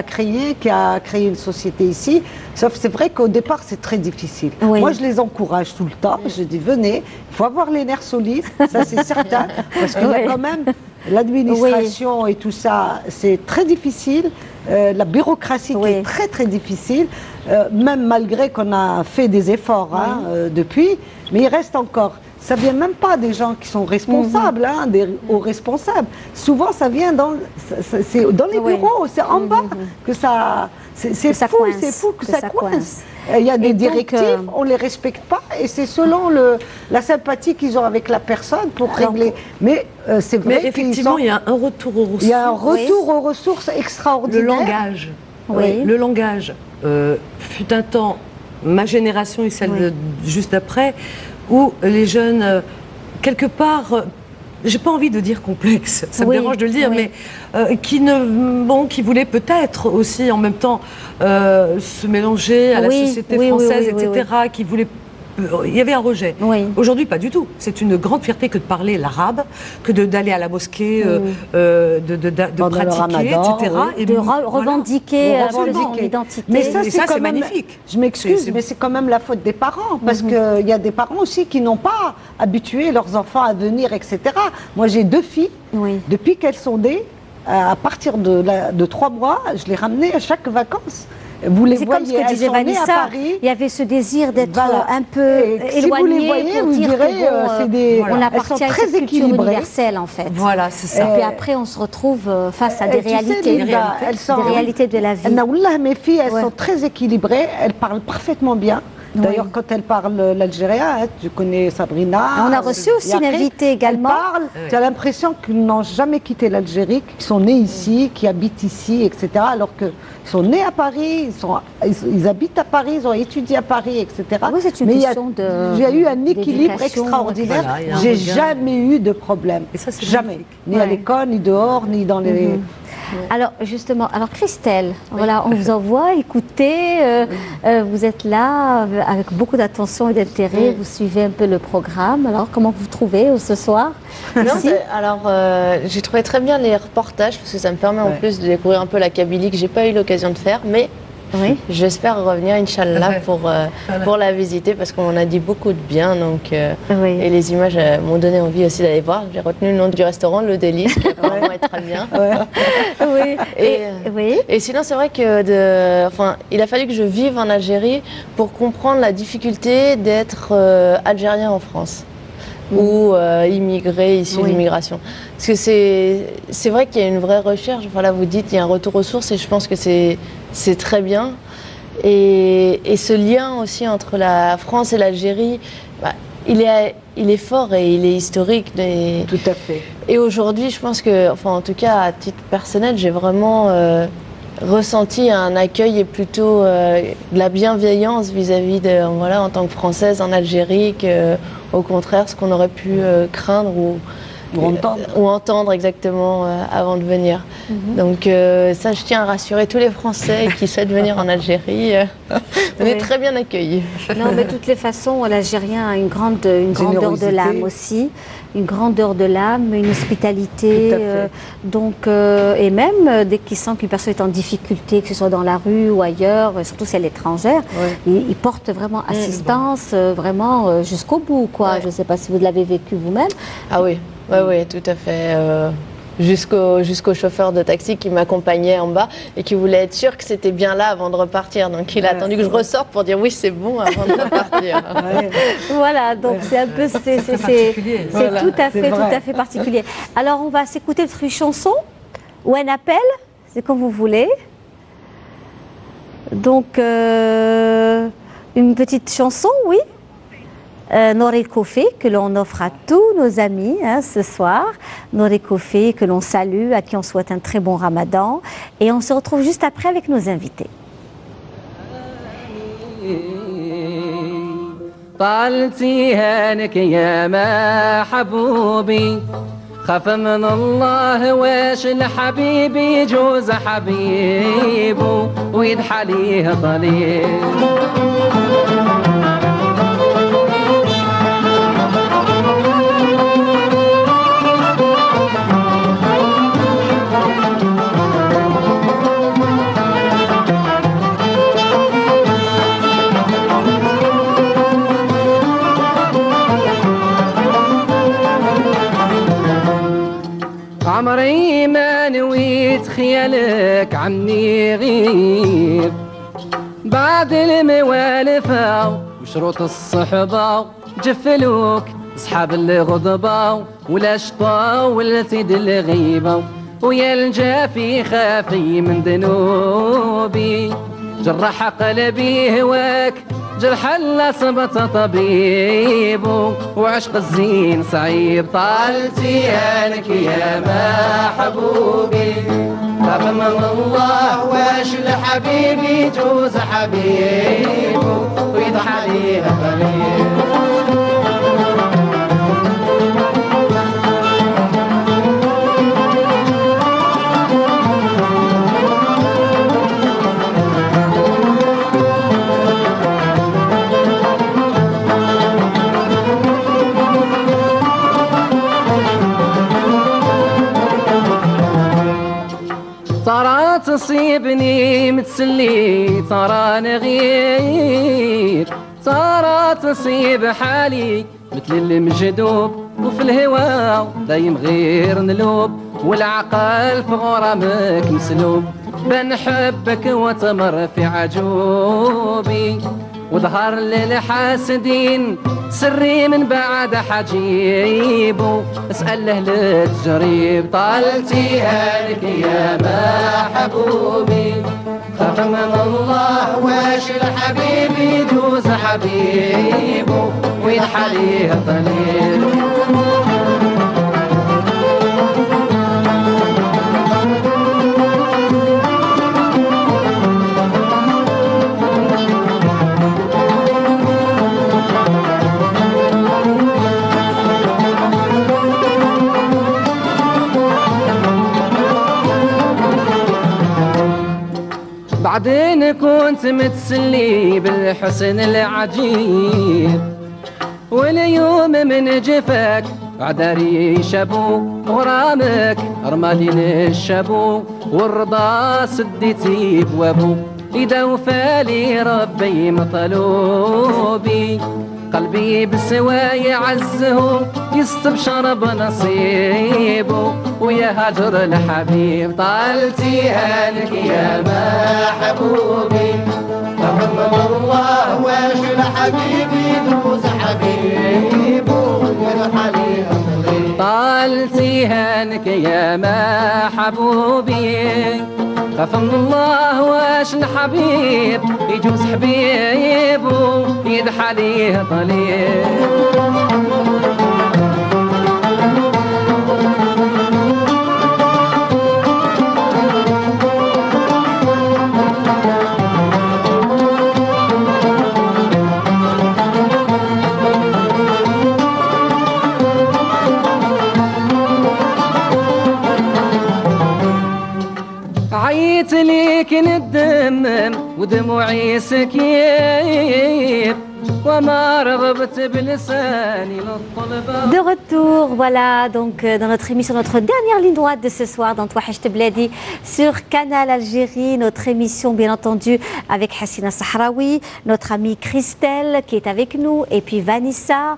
créé une société ici. Sauf c'est vrai qu'au départ, c'est très difficile. Moi, je les encourage tout le temps. Je dis, venez, il faut avoir les nerfs solides, ça c'est certain, parce qu'il y a quand même l'administration et tout ça, c'est très difficile. La bureaucratie qui est très très difficile, même malgré qu'on a fait des efforts depuis, mais il reste encore. Ça vient même pas des gens qui sont responsables, des hauts responsables. Souvent, ça vient dans les bureaux, c'est en bas que ça... C'est fou que ça coince. Il y a des directives, on ne les respecte pas et c'est selon la sympathie qu'ils ont avec la personne pour régler. Mais c'est vrai qu'effectivement, il y a un retour aux ressources. Il y a un retour aux ressources extraordinaires. Le langage. Le langage. Fut un temps, ma génération et celle de juste après, où les jeunes, quelque part... j'ai pas envie de dire complexe, ça me dérange de le dire, mais qui voulaient peut-être aussi en même temps se mélanger à la société française, etc., qui voulaient... Il y avait un rejet. Aujourd'hui, pas du tout. C'est une grande fierté que de parler l'arabe, que d'aller à la mosquée, de pratiquer, etc. Et de revendiquer son identité. Mais ça, c'est magnifique. Je m'excuse, mais c'est quand même la faute des parents. Parce qu'il y a des parents aussi qui n'ont pas habitué leurs enfants à venir, etc. Moi, j'ai 2 filles. Depuis qu'elles sont nées, à partir de 3 mois, je les ramenais à chaque vacances. Vous les voyez, comme ce que disait Vanessa, il y avait ce désir d'être un peu éloigné, si vous les voyez, pour vous dire direz, on appartient à cette culture universelle en fait. Voilà, c'est ça. Et puis après, on se retrouve face à des réalités, des réalités de la vie. Mes filles, elles sont très équilibrées, elles parlent parfaitement bien. D'ailleurs, quand elle parle l'algérien, tu connais Sabrina. On a reçu aussi une invitée également. Tu as l'impression qu'ils n'ont jamais quitté l'Algérie, qu'ils sont nés ici, qu'ils habitent ici, etc. Alors qu'ils sont nés à Paris, ils habitent à Paris, ils ont étudié à Paris, etc. Oui, c'est une question de. J'ai eu un équilibre extraordinaire. J'ai jamais eu de problème. Et ça, c'est jamais. Ni à l'école, ni dehors, ni dans les. Alors justement, Christelle, voilà, on vous envoie, écoutez, vous êtes là avec beaucoup d'attention et d'intérêt, vous suivez un peu le programme. Alors comment vous trouvez ce soir ici? Alors j'ai trouvé très bien les reportages parce que ça me permet en plus de découvrir un peu la Kabylie que j'ai pas eu l'occasion de faire, mais j'espère revenir, Inch'Allah, pour la visiter parce qu'on en a dit beaucoup de bien. Donc, et les images m'ont donné envie aussi d'aller voir. J'ai retenu le nom du restaurant, Le Délice, qui apparemment est très bien. Et sinon, c'est vrai que il a fallu que je vive en Algérie pour comprendre la difficulté d'être algérien en France. Ou immigré, issu de l'immigration. Parce que c'est vrai qu'il y a une vraie recherche. Voilà, vous dites il y a un retour aux sources et je pense que c'est très bien. Et ce lien aussi entre la France et l'Algérie, il est fort et il est historique. Tout à fait. Et aujourd'hui, je pense que, enfin, en tout cas, à titre personnel, j'ai vraiment ressenti un accueil et plutôt de la bienveillance vis-à-vis de, voilà, en tant que Française en Algérie, que, au contraire, ce qu'on aurait pu craindre ou entendre exactement avant de venir. Donc ça, je tiens à rassurer tous les Français qui souhaitent venir en Algérie. On est très bien accueillis. Non, mais de toutes les façons, l'Algérien a une grandeur de l'âme aussi, une grandeur de l'âme, une hospitalité. Donc, et même dès qu'ils sentent qu'une personne est en difficulté, que ce soit dans la rue ou ailleurs, surtout si elle est étrangère, ils portent vraiment assistance, vraiment jusqu'au bout, quoi. Je ne sais pas si vous l'avez vécu vous-même. Ah oui. Oui, tout à fait. Jusqu'au chauffeur de taxi qui m'accompagnait en bas et qui voulait être sûr que c'était bien là avant de repartir. Donc il a attendu que je ressorte pour dire oui, c'est bon avant de repartir. Voilà, donc c'est un peu, c'est voilà, tout à fait particulier. Alors on va s'écouter peut-être une chanson ou un appel, c'est comme vous voulez. Donc une petite chanson, oui. Nourri Kofi, que l'on offre à tous nos amis ce soir. Nourri Kofi, que l'on salue, à qui on souhaite un très bon ramadan. Et on se retrouve juste après avec nos invités. طالتي هانك يا ما حبوبي خاف من الله واش الحبيب يجوز حبيبه ويدحى ليه طليل عمري ما نويت خيالك عني غيب بعد الموالفة وشروط الصحبة جفلوك صحاب الغضبة ولا شطا ولا تيد الغيبة ويا الجافي خافي من ذنوبي جرح قلبي هواك جرح الأصبت طبيب وعشق الزين صعيب طالتي هانك يا ما حبوبي خاف من الله واش الحبيب يجوز حبيب ويضحى ليه طبيب ترى تصيبني متسلي ترى نغير ترى تصيب حالي مثل المجدوب وفي الهوى دايم غير نلوب والعقل في غرامك مسلوب بنحبك وتمر في عجوبي وظهر للحاسدين سري من بعد حجيبه اسأل اهل التجريب طالتي هانك يا ما حبوبي خاف من الله واش الحبيب يجوز حبيبه ويضحى ليه طليل بعدين كنت متسلي بالحسن العجيب واليوم من جفاك عداري شابو غرامك رمالين الشابو والرضا سديتي بوابو إذا وفالي ربي مطلوبي قلبي بسواي عزه يستبشر بنصيبه ويا هاجر الحبيب طالتي هانك يا ما حبوبي رحم الله واش الحبيب يدوز حبيبه ويرحلي طالتي هانك يا ما حبوبي خاف من الله واش الحبيب يجوز حبيبه يدحى ليه طليل ودموعي سكيب وما رغبت بلساني للطلبة. De retour, voilà, donc dans notre émission, notre dernière ligne droite de ce soir dans Touachecht Bladi sur Canal Algérie, notre émission bien entendu avec Hassina Sahraoui, notre amie Christelle qui est avec nous, et puis Vanessa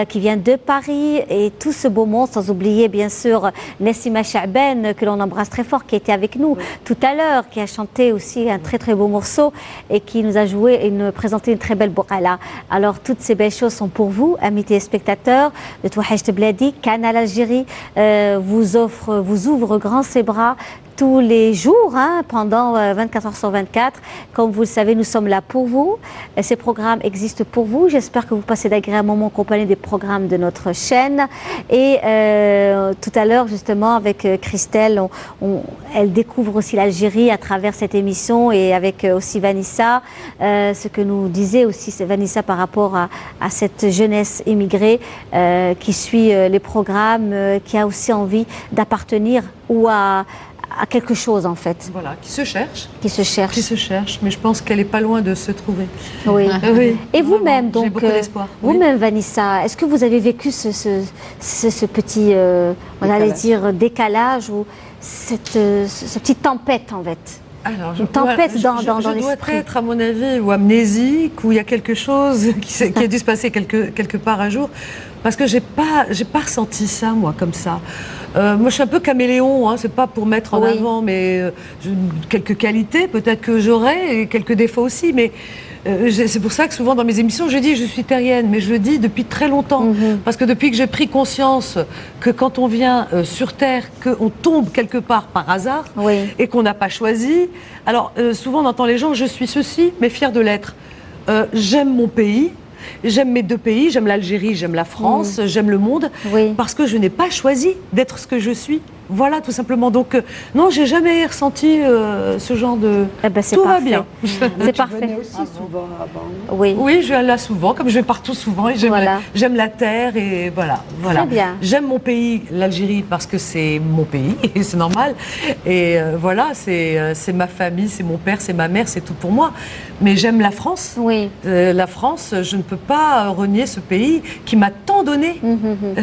qui vient de Paris, et tout ce beau monde, sans oublier bien sûr Nessima Cha'ben que l'on embrasse très fort, qui était avec nous tout à l'heure, qui a chanté aussi un très très beau morceau et qui nous a joué et nous présenté une très belle bourala. Alors toutes ces belles choses sont pour vous, amis téléspectateurs de Touachecht Bladi. Canal Algérie vous ouvre grand ses bras tous les jours, hein, pendant 24 heures sur 24. Comme vous le savez, nous sommes là pour vous. Ces programmes existent pour vous. J'espère que vous passez d'agréables moments en compagnie des programmes de notre chaîne. Et tout à l'heure, justement, avec Christelle, elle découvre aussi l'Algérie à travers cette émission, et avec aussi Vanessa, ce que nous disait aussi Vanessa par rapport à cette jeunesse immigrée qui suit les programmes, qui a aussi envie d'appartenir ou à quelque chose en fait. Voilà, qui se cherche. Qui se cherche. Qui se cherche, mais je pense qu'elle n'est pas loin de se trouver. Oui. Oui. Et vous-même, donc, beaucoup d'espoir. Vous-même, Vanessa, est-ce que vous avez vécu ce petit, on allait dire, décalage ou cette petite tempête en fait? Alors, une tempête dans je l'esprit. dois être, à mon avis, ou amnésique, ou il y a quelque chose qui a dû se passer quelque part un jour, parce que j'ai pas ressenti ça, moi, comme ça. Moi, je suis un peu caméléon, hein, c'est pas pour mettre en avant, mais quelques qualités, peut-être que j'aurais, et quelques défauts aussi, mais c'est pour ça que souvent dans mes émissions, je dis je suis terrienne, mais je le dis depuis très longtemps, parce que depuis que j'ai pris conscience que quand on vient sur Terre, qu'on tombe quelque part par hasard, et qu'on n'a pas choisi, alors souvent on entend les gens, je suis ceci, mais fière de l'être. J'aime mon pays. J'aime mes deux pays, j'aime l'Algérie, j'aime la France, j'aime le monde, parce que je n'ai pas choisi d'être ce que je suis. Voilà, tout simplement. Donc, non, j'ai jamais ressenti ce genre de... Tout va bien. C'est parfait. Venez aussi souvent avant. Oui, je viens là souvent, comme je vais partout souvent, et j'aime la terre, et voilà. Très bien. J'aime mon pays, l'Algérie, parce que c'est mon pays, et c'est normal. Et voilà, c'est ma famille, c'est mon père, c'est ma mère, c'est tout pour moi. Mais j'aime la France. Oui. La France, je ne peux pas renier ce pays qui m'a tant donné.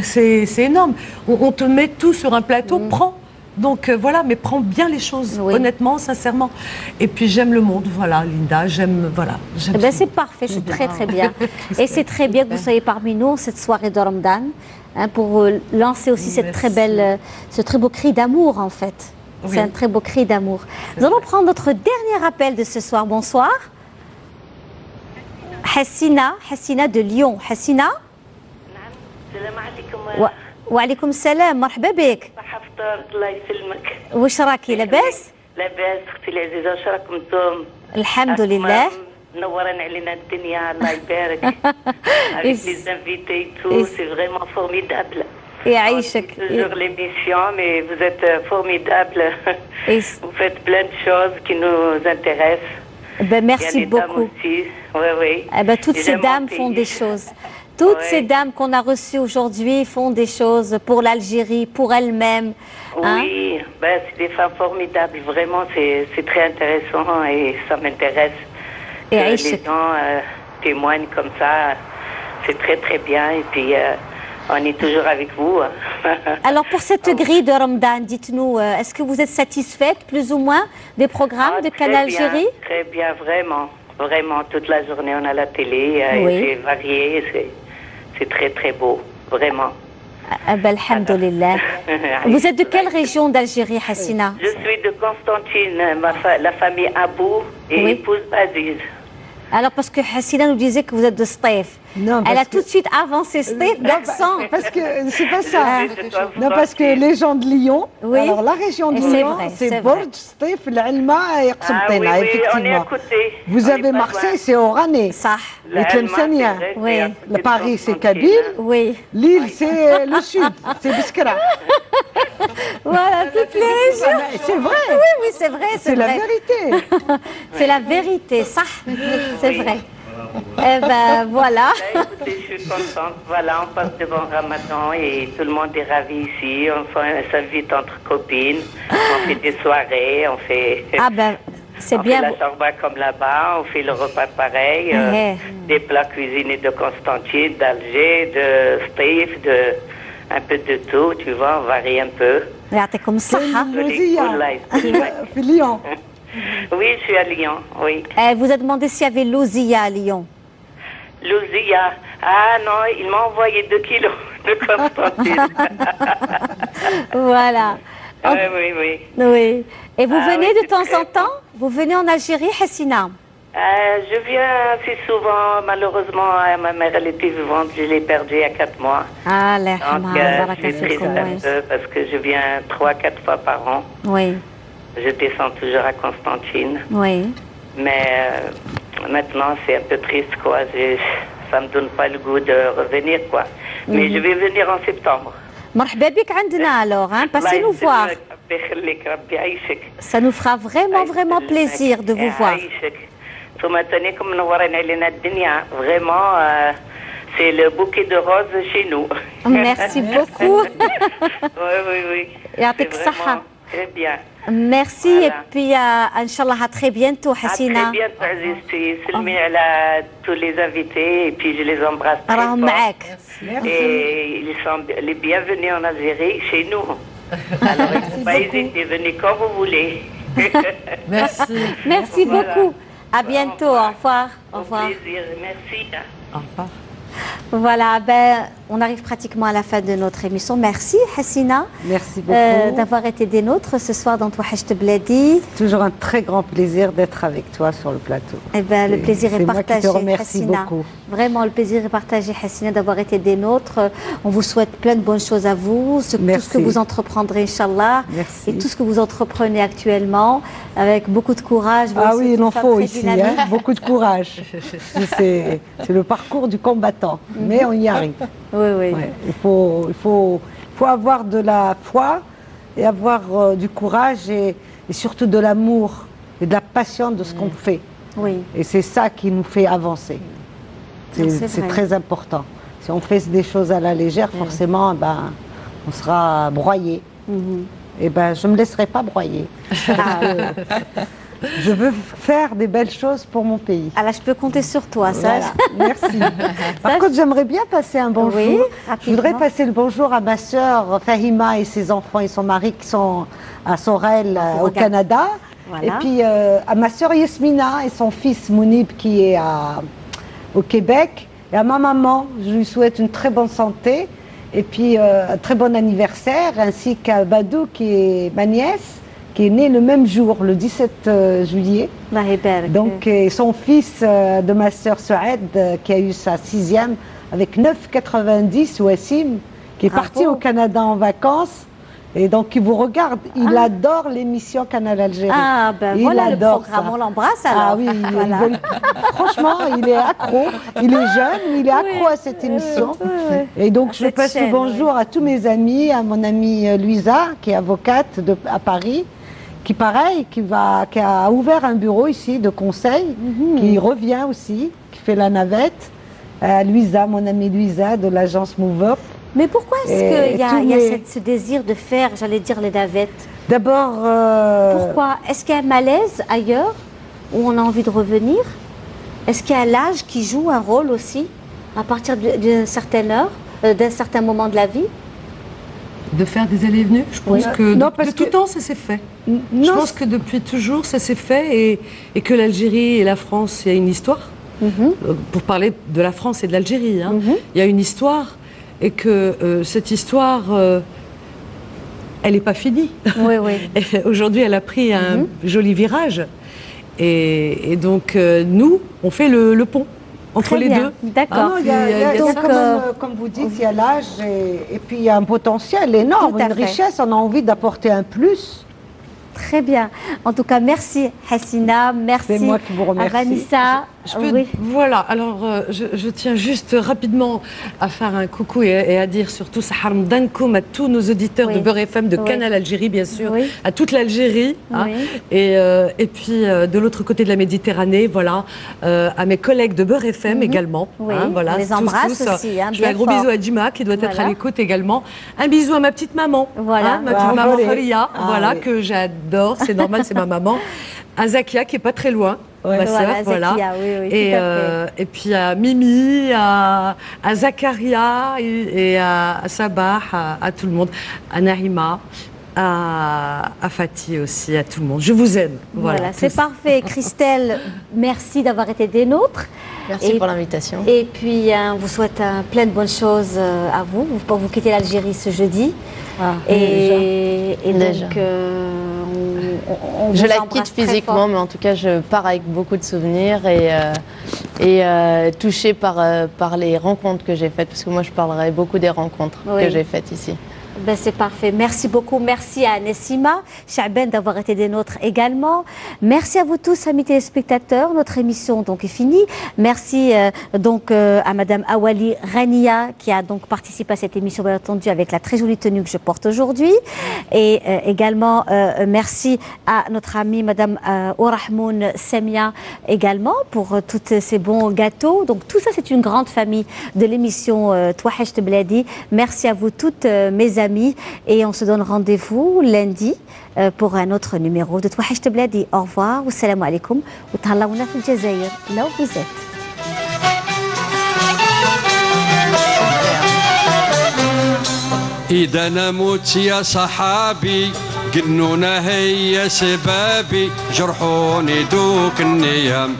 C'est énorme. On te met tout sur un plateau, prends. Donc voilà, mais prends bien les choses, honnêtement, sincèrement. Et puis j'aime le monde, voilà, Linda, j'aime, voilà. C'est parfait, c'est très très bien. Et c'est très bien que vous soyez parmi nous cette soirée de Ramadan, hein, pour lancer aussi ce très beau cri d'amour en fait. C'est un très beau cri d'amour. Nous allons prendre notre dernier appel de ce soir. Bonsoir. Hassina de Lyon. Hassina. وعليكم السلام، مرحبا بك. مرحبا، الله يسلمك. واش راكي لاباس؟ لاباس اختي العزيزه، واش راكم انتم؟ الحمد لله. منورين علينا الدنيا، الله يبارك. Avec les invités et tout, c'est vraiment formidable. يعيشك. Toujours l'émission, mais vous êtes formidable. Vous faites plein de choses qui nous intéressent. Merci beaucoup. Toutes ces dames font des choses. Toutes ces dames qu'on a reçues aujourd'hui font des choses pour l'Algérie, pour elles-mêmes. Oui, c'est des femmes formidables. Vraiment, c'est très intéressant et ça m'intéresse. Que les gens témoignent comme ça. C'est très très bien. Et puis, on est toujours avec vous. Alors, pour cette grille de Ramadan, dites-nous, est-ce que vous êtes satisfaite plus ou moins des programmes de Canal Algérie? Très bien, vraiment. Vraiment, toute la journée, on a la télé. C'est varié. C'est très très beau, vraiment. Alhamdulillah. Vous êtes de quelle région d'Algérie, Hassina? Je suis de Constantine, la famille Abou et épouse Aziz. Alors, parce que Hassina nous disait que vous êtes de Stéf. Non, elle a tout de suite avancé Stéf d'accent. Parce que c'est pas ça. Non, parce que les gens de Lyon, alors la région de Lyon, c'est Borj, Stéf, l'Alma et Qsentena, effectivement. Vous avez Marseille, c'est Oranais. Ça. Les Tlemceniens. Oui. Le Paris, c'est Kabyle. Oui. Lille, c'est le sud, c'est Biskra. Voilà, toutes les régions. C'est vrai. Oui, c'est vrai. C'est la vérité. C'est la vérité, ça. C'est vrai. Eh ben voilà. Écoutez, je suis contente. Voilà, on passe de bon Ramadan et tout le monde est ravi ici. On s'invite entre copines. On fait des soirées, on fait. Ah ben C'est on bien. fait la shorba comme là-bas, on fait le repas pareil, des plats cuisinés de Constantine, d'Alger, de Stif, un peu de tout, tu vois, on varie un peu. يعطيكم الصحة. في Lyon. Oui, je suis à Lyon, oui. Elle vous a demandé s'il y avait l'Ozia à Lyon. L'Ozia. Ah non, il m'a envoyé 2 kilos de Constantine. Voilà. Oui, oui. Oui. Et vous venez oui, de temps en temps? Vous venez en Algérie, Hassina? Je viens assez souvent, malheureusement, ma mère elle était vivante, je l'ai perdue il y a 4 mois. Ah, donc je suis triste un peu parce que je viens 3-4 fois par an. Oui. Je descends toujours à Constantine. Oui. Mais maintenant c'est un peu triste quoi, ça me donne pas le goût de revenir quoi. Mais je vais venir en septembre. مرحبا بك عندنا alors, hein, passez nous voir. Ça nous fera vraiment plaisir de vous voir. Vraiment, c'est le bouquet de roses chez nous. Merci beaucoup. Oui. يعطيك الصحة. Très bien. Merci et puis ان شاء الله à très bientôt حسينة. À très bientôt Aziz. Salmi à tous les invités et puis je les embrasse très راهم fort. معاك. Et ils sont les bienvenus en Algérie chez nous. Alors il ne faut pas hésiter, venez quand vous voulez. Merci. Merci beaucoup. À bientôt. Au revoir. Au revoir. Au plaisir. Merci. Au revoir. Voilà, on arrive pratiquement à la fin de notre émission. Merci Hassina. Merci beaucoup d'avoir été des nôtres ce soir dans Touhacht Bladi. Toujours un très grand plaisir d'être avec toi sur le plateau. Le plaisir est partagé. Moi qui te remercie Hassina. beaucoup. Vraiment, le plaisir est partagé, Hassina, d'avoir été des nôtres. On vous souhaite plein de bonnes choses à vous, tout ce que vous entreprendrez, Inch'Allah, et tout ce que vous entreprenez actuellement, avec beaucoup de courage. Ah oui, il en faut ici, hein, beaucoup de courage. C'est le parcours du combattant, mais on y arrive. Oui. Ouais, il faut avoir de la foi et avoir du courage et surtout de l'amour et de la passion de ce qu'on fait. Oui. Et c'est ça qui nous fait avancer. C'est très important. Si on fait des choses à la légère, forcément, on sera broyé. Et je ne me laisserai pas broyer. Je veux faire des belles choses pour mon pays. Alors, je peux compter sur toi, ça. Voilà. Merci. Par contre, j'aimerais bien passer un bonjour. Oui, je voudrais passer le bonjour à ma sœur Fahima et ses enfants et son mari qui sont à Sorel, au Canada. Voilà. Et puis à ma sœur Yasmina et son fils Mounib qui est au Québec. Et à ma maman, je lui souhaite une très bonne santé. Et puis un très bon anniversaire, ainsi qu'à Badou qui est ma nièce, qui est née le même jour, le 17 juillet. Donc son fils de ma sœur Souad, qui a eu sa 6e avec 9,90, Wassim, qui est parti au Canada en vacances. Et donc il vous regarde, il adore l'émission Canal Algérie. Ah il voilà le programme, on l'embrasse alors. Ah oui, voilà. Franchement, il est accro, il est jeune, il est accro à cette émission. Et donc je passe le bonjour à tous mes amis, à mon amie Louisa, qui est avocate à Paris, qui pareil, qui a ouvert un bureau ici de conseil, qui revient aussi, qui fait la navette. Louisa, mon amie Louisa de l'agence Move Up. Mais pourquoi est-ce qu'il y a ce désir de faire, j'allais dire, les navettes? D'abord... Pourquoi? Est-ce qu'il y a un malaise ailleurs où on a envie de revenir? Est-ce qu'il y a l'âge qui joue un rôle aussi à partir d'une certaine heure, d'un certain moment de la vie? De faire des allées et venues? Je pense que de tout temps, ça s'est fait. Non. Je pense que depuis toujours, ça s'est fait et que l'Algérie et la France, il y a une histoire. Pour parler de la France et de l'Algérie, hein, il y a une histoire. Et que cette histoire, elle n'est pas finie. Oui. Aujourd'hui, elle a pris un joli virage. Et donc, nous, on fait le pont entre les deux. D'accord. Comme vous dites, il y a l'âge et puis il y a un potentiel énorme, une richesse, on a envie d'apporter un plus. Très bien. En tout cas, merci Hassina, merci. C'est moi qui vous remercie. À Vanessa. Voilà, alors je tiens juste rapidement à faire un coucou et à dire surtout Sahar Mdankoum à tous nos auditeurs de Beurre FM, de Canal Algérie bien sûr, à toute l'Algérie, hein, et puis de l'autre côté de la Méditerranée, voilà, à mes collègues de Beurre FM également. Hein, voilà, on les embrasse aussi. Hein, je fais un gros bisou à Djima qui doit être à l'écoute également. Un bisou à ma petite maman, voilà, hein, ma petite maman Khoria, voilà, que j'adore, c'est normal, c'est ma maman. à Zakia qui est pas très loin. Ma sœur, voilà. Zakia, oui, tout à fait. Et puis à Mimi, à Zakaria et à Sabah, à tout le monde, à Nahima, à Fatih aussi, à tout le monde. Je vous aime. Voilà, c'est parfait. Christelle, merci d'avoir été des nôtres. Merci pour l'invitation. Et puis, on vous souhaite plein de bonnes choses à vous. Vous quittez l'Algérie ce jeudi. Et donc, je la quitte physiquement, mais en tout cas, je pars avec beaucoup de souvenirs et touchée par les rencontres que j'ai faites, parce que moi, je parlerai beaucoup des rencontres que j'ai faites ici. Ben c'est parfait. Merci beaucoup. Merci à Nessima, Chaaben d'avoir été des nôtres également. Merci à vous tous, amis téléspectateurs. Notre émission donc est finie. Merci donc à Madame Awali Rania qui a donc participé à cette émission, bien entendu, avec la très jolie tenue que je porte aujourd'hui. Et également merci à notre amie Madame Ourahmoun Semia également pour tous ces bons gâteaux. Donc tout ça, c'est une grande famille de l'émission Touahecht Bladi. Merci à vous toutes, mes amis. Et on se donne rendez-vous lundi pour un autre numéro de Touahecht Bladi. Au revoir, wassalamu alaikum, wa tahallawna fil Jazair, là où vous êtes. إذا نموت يا صحابي قنونا هي سبابي جرحوني دوك النيام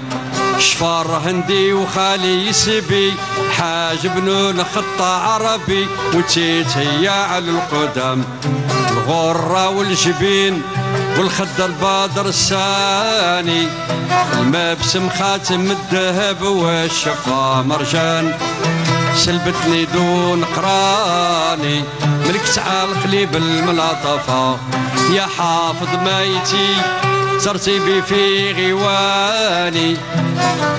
شفار هندي وخالي يسبي حاج بن الخطة عربي وتيت هي على القدام الغرة والجبين والخد البادر الساني المبسم خاتم الذهب والشفا مرجان سلبتني دون قراني ملك تعال قليب الملاطفة يا حافظ ميتي صرتي بي في غواني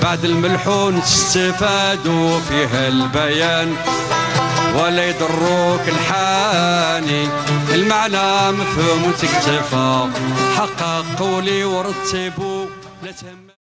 بعد الملحون استفادوا فيها البيان ولا يضروك الحاني المعنى مفهوم وتكتفى حقق قولي ورتبوا لا تهم